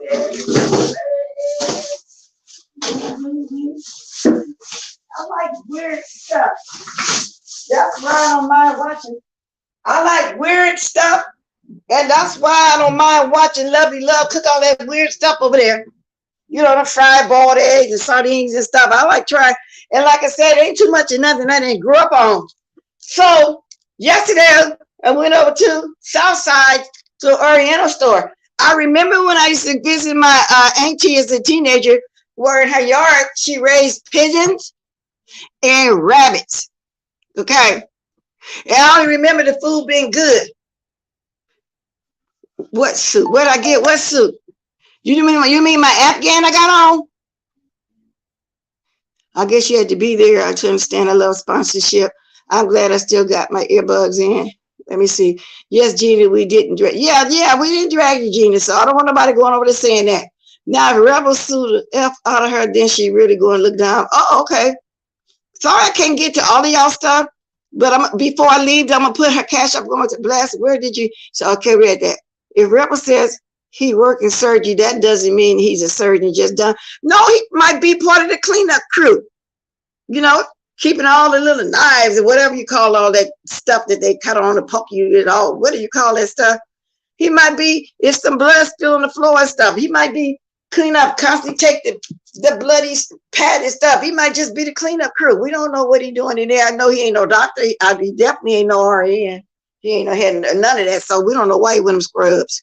I like weird stuff. That's why I don't mind watching. I like weird stuff, and that's why I don't mind watching Lovely Love cook all that weird stuff over there. You know, the fried boiled eggs and sardines and stuff. I like trying. And like I said, ain't too much of nothing I didn't grow up on. So yesterday I went over to Southside to an Oriental store. I remember when I used to visit my auntie as a teenager, where in her yard she raised pigeons and rabbits. Okay. And I only remember the food being good. What suit? Where'd I get what suit? You mean my Afghan I got on? I guess you had to be there. I understand. I love sponsorship. I'm glad I still got my earbuds in. Let me see. Yes, Gina, we didn't drag. Yeah, we didn't drag you, Gina. So I don't want nobody going over there saying that. Now, if Rebel sued the F out of her, then she really going to look down. Oh, okay. Sorry I can't get to all of y'all stuff. But before I leave, I'm going to put her cash up going to Blast. Where did you? So, okay, read that. If Rebel says he worked in surgery, that doesn't mean he's a surgeon just done. No, he might be part of the cleanup crew. You know, keeping all the little knives and whatever you call all that stuff that they cut on to poke you at all. What do you call that stuff? He might be, if some blood still on the floor and stuff, he might be clean up, constantly take the bloody pad and stuff. He might just be the cleanup crew. We don't know what he's doing in there. I know he ain't no doctor. He definitely ain't no RN. He ain't no head, none of that. So we don't know why he went them scrubs.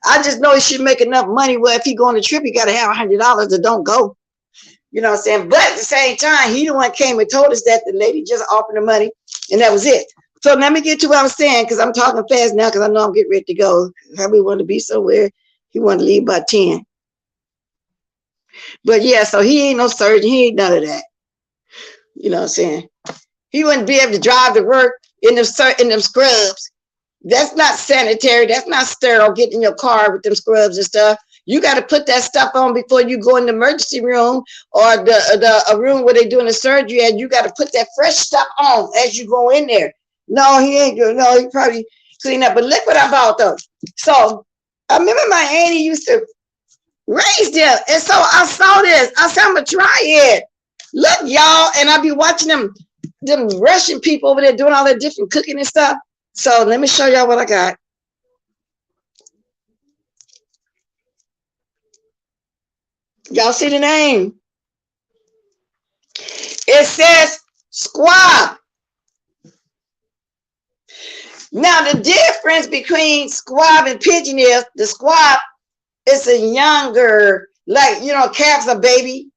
I just know he should make enough money where if he go on a trip, he got to have $100 to don't go. You know what I'm saying? But at the same time, he the one came and told us that the lady just offered the money and that was it. So let me get to what I was saying because I'm talking fast now because I know I'm getting ready to go. How we want to be somewhere. He wanted to leave by 10. But yeah, so he ain't no surgeon. He ain't none of that. You know what I'm saying? He wouldn't be able to drive to work in them scrubs. That's not sanitary. That's not sterile. Get in your car with them scrubs and stuff. You got to put that stuff on before you go in the emergency room or a room where they're doing the surgery, and you got to put that fresh stuff on as you go in there. No, he ain't doing. No, he probably clean up. But look what I bought though. So I remember my auntie used to raise them, and so I saw this. I said I'm gonna try it. Look, y'all, and I be watching them Russian people over there doing all that different cooking and stuff. So let me show y'all what I got. Y'all see the name? It says squab. Now the difference between squab and pigeon is the squab is a younger, like, you know, calf's a baby.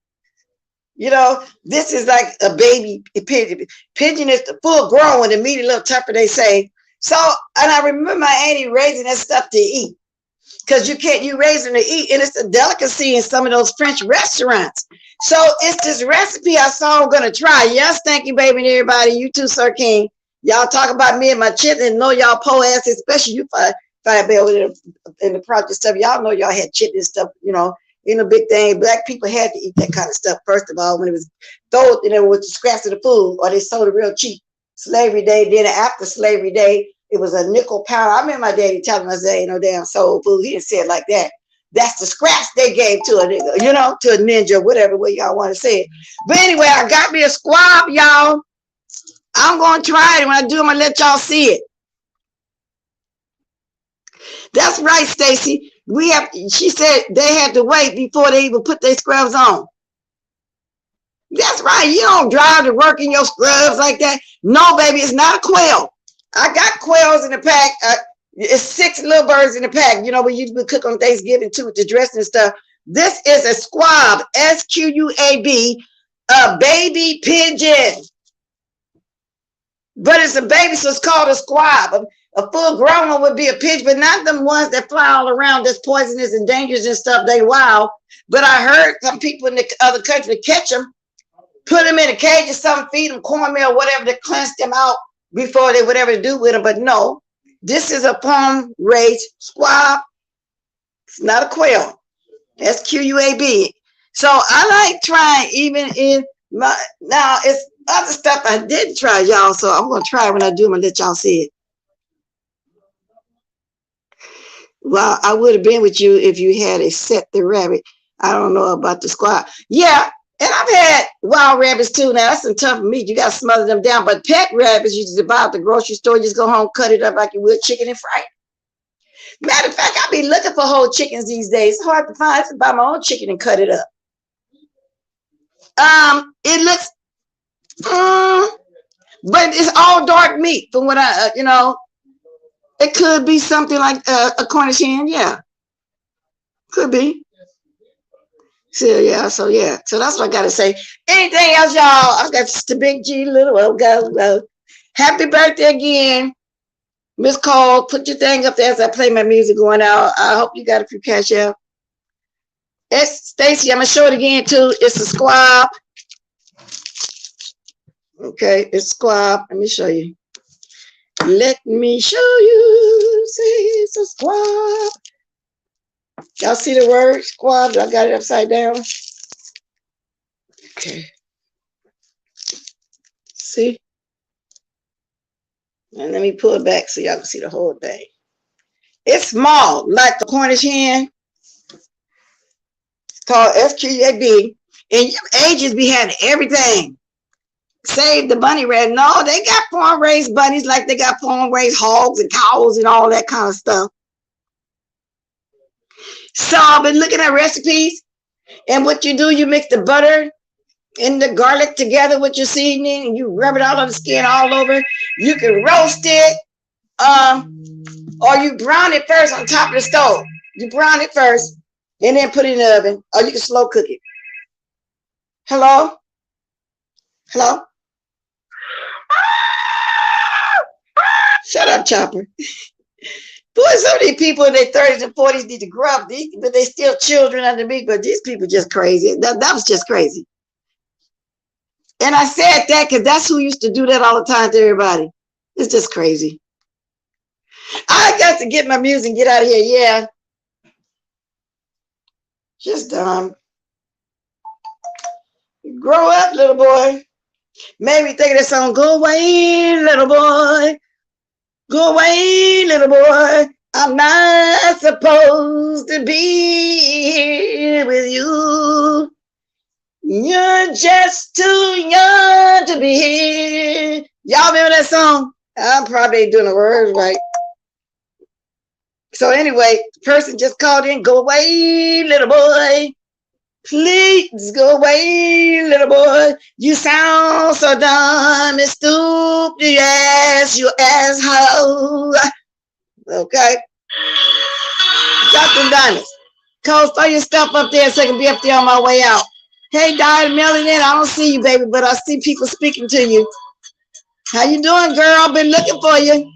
You know, this is like a baby pigeon. Pigeon is the full grown and the meat a little tougher, they say. So, and I remember my auntie raising that stuff to eat. Because you raise them to eat, and it's a delicacy in some of those French restaurants. So it's this recipe I saw I'm gonna try. Yes, thank you, baby, and everybody. You too, Sir King. Y'all talk about me and my chitlin, and know y'all po ass, especially you five over there in the project stuff. Y'all know y'all had chitlin stuff, you know, ain't no big thing. Black people had to eat that kind of stuff, first of all, when it was thrown, you know, with the scraps of the food, or they sold it real cheap. Slavery day, then after slavery day, it was a nickel pound. I remember my daddy telling us there ain't no damn soul food. He didn't say it like that. That's the scraps they gave to a nigga, you know, to a ninja, whatever way y'all want to say it. But anyway, I got me a squab, y'all. I'm going to try it. When I do, I'm going to let y'all see it. That's right, Stacy. She said they had to wait before they even put their scrubs on. That's right. You don't drive to work in your scrubs like that. No, baby, it's not a quail. I got quails in the pack. It's 6 little birds in the pack. You know, we usually cook on Thanksgiving too with the dressing and stuff. This is a squab, S-Q-U-A-B, a baby pigeon. But it's a baby, so it's called a squab. A full grown one would be a pigeon, but not them ones that fly all around that's poisonous and dangerous and stuff. They wild. But I heard some people in the other country catch them, put them in a cage or something, feed them cornmeal, whatever, to cleanse them out before they whatever to do with them. But no, this is a farm-raised squab. It's not a quail. S-Q-U-A-B. So I like trying even in my, now it's other stuff I didn't try, y'all. So I'm going to try it when I do. I'm going to let y'all see it. Well, I would have been with you if you had a set the rabbit. I don't know about the squab. Yeah. And I've had wild rabbits too. Now that's some tough meat. You got to smother them down. But pet rabbits, you just buy at the grocery store. You just go home, cut it up like you would chicken and fry. Matter of fact, I be looking for whole chickens these days. It's hard to find. I have to buy my own chicken and cut it up. It looks, but it's all dark meat from what I, you know. It could be something like a Cornish hen. Yeah, could be. So yeah, so that's what I gotta say. Anything else, y'all? I got the big G, little O, go. Happy birthday again, Miss Cole. Put your thing up there as I play my music going out. I hope you got a few cash out. It's Stacy. I'm gonna show it again too. It's a squab. Okay, it's squab. Let me show you. Let me show you. See, it's a squab. Y'all see the word squab? I got it upside down. Okay. See? And let me pull it back so y'all can see the whole thing. It's small, like the Cornish hen. It's called SQAB. And ages be having everything. Save the bunny rabbit. No, they got farm-raised bunnies like they got farm-raised hogs and cows and all that kind of stuff. So I've been looking at recipes, and what you do, you mix the butter and the garlic together with your seasoning, and you rub it all on the skin all over. You can roast it, or you brown it first on top of the stove. You brown it first, and then put it in the oven, or you can slow cook it. Hello? Hello? Shut up, Chopper. Boy, some of these people in their 30s and 40s need to grow up, but they still children under me. But these people just crazy. That was just crazy. And I said that because that's who used to do that all the time to everybody. It's just crazy. I got to get my music and get out of here. Yeah. Just dumb. Grow up, little boy. Made me think of that song. Go away, little boy. Go away, little boy. I'm not supposed to be here with you. You're just too young to be here. Y'all remember that song? I'm probably doing the words right. So anyway, the person just called in. Go away, little boy. Please go away, little boy. You sound so dumb and stupid. Yes, you asshole. Okay. Drop them diamonds. Cole, throw your stuff up there so I can be up there on my way out. Hey, Diane Melanie, I don't see you, baby, but I see people speaking to you. How you doing, girl? Been looking for you.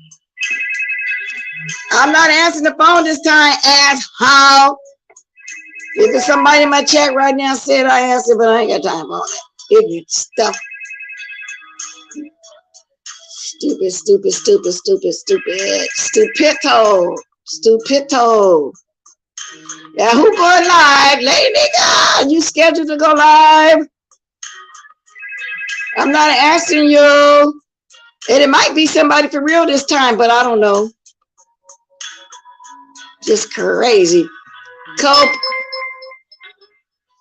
I'm not answering the phone this time, asshole. If there's somebody in my chat right now said I answered, but I ain't got time for it. Ignorant stuff. Stupid, stupid, stupid, stupid, stupid. Stupito. Stupito. Yeah, who going live? Lady nigga, you scheduled to go live? I'm not asking you. And it might be somebody for real this time, but I don't know. Just crazy. Cope,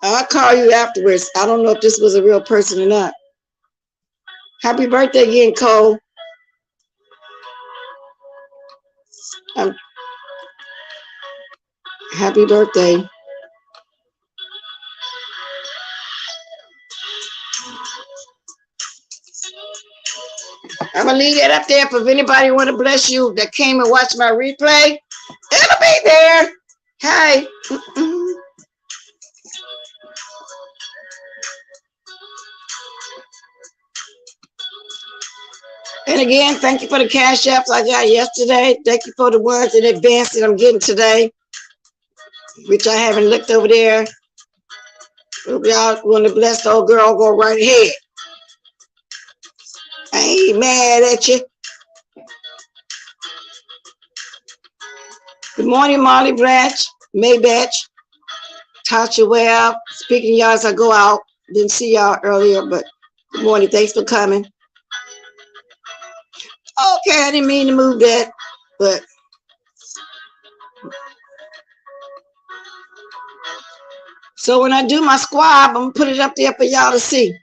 I'll call you afterwards. I don't know if this was a real person or not. Happy birthday again, Cole. Happy birthday. I'm going to leave that up there for if anybody want to bless you that came and watched my replay. It'll be there. Hi. And again, thank you for the cash apps I got yesterday. Thank you for the ones in advance that I'm getting today, which I haven't looked over there. If y'all want to bless the old girl, go right ahead. I ain't mad at you. Good morning, Molly Branch, Maybatch, Tasha Webb. Speaking to y'all as I go out. Didn't see y'all earlier, but good morning. Thanks for coming. Okay, I didn't mean to move that, but so when I do my squab, I'm gonna put it up there for y'all to see.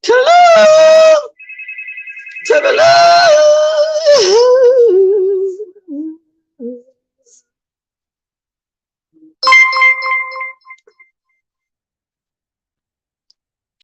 To the love, to the love.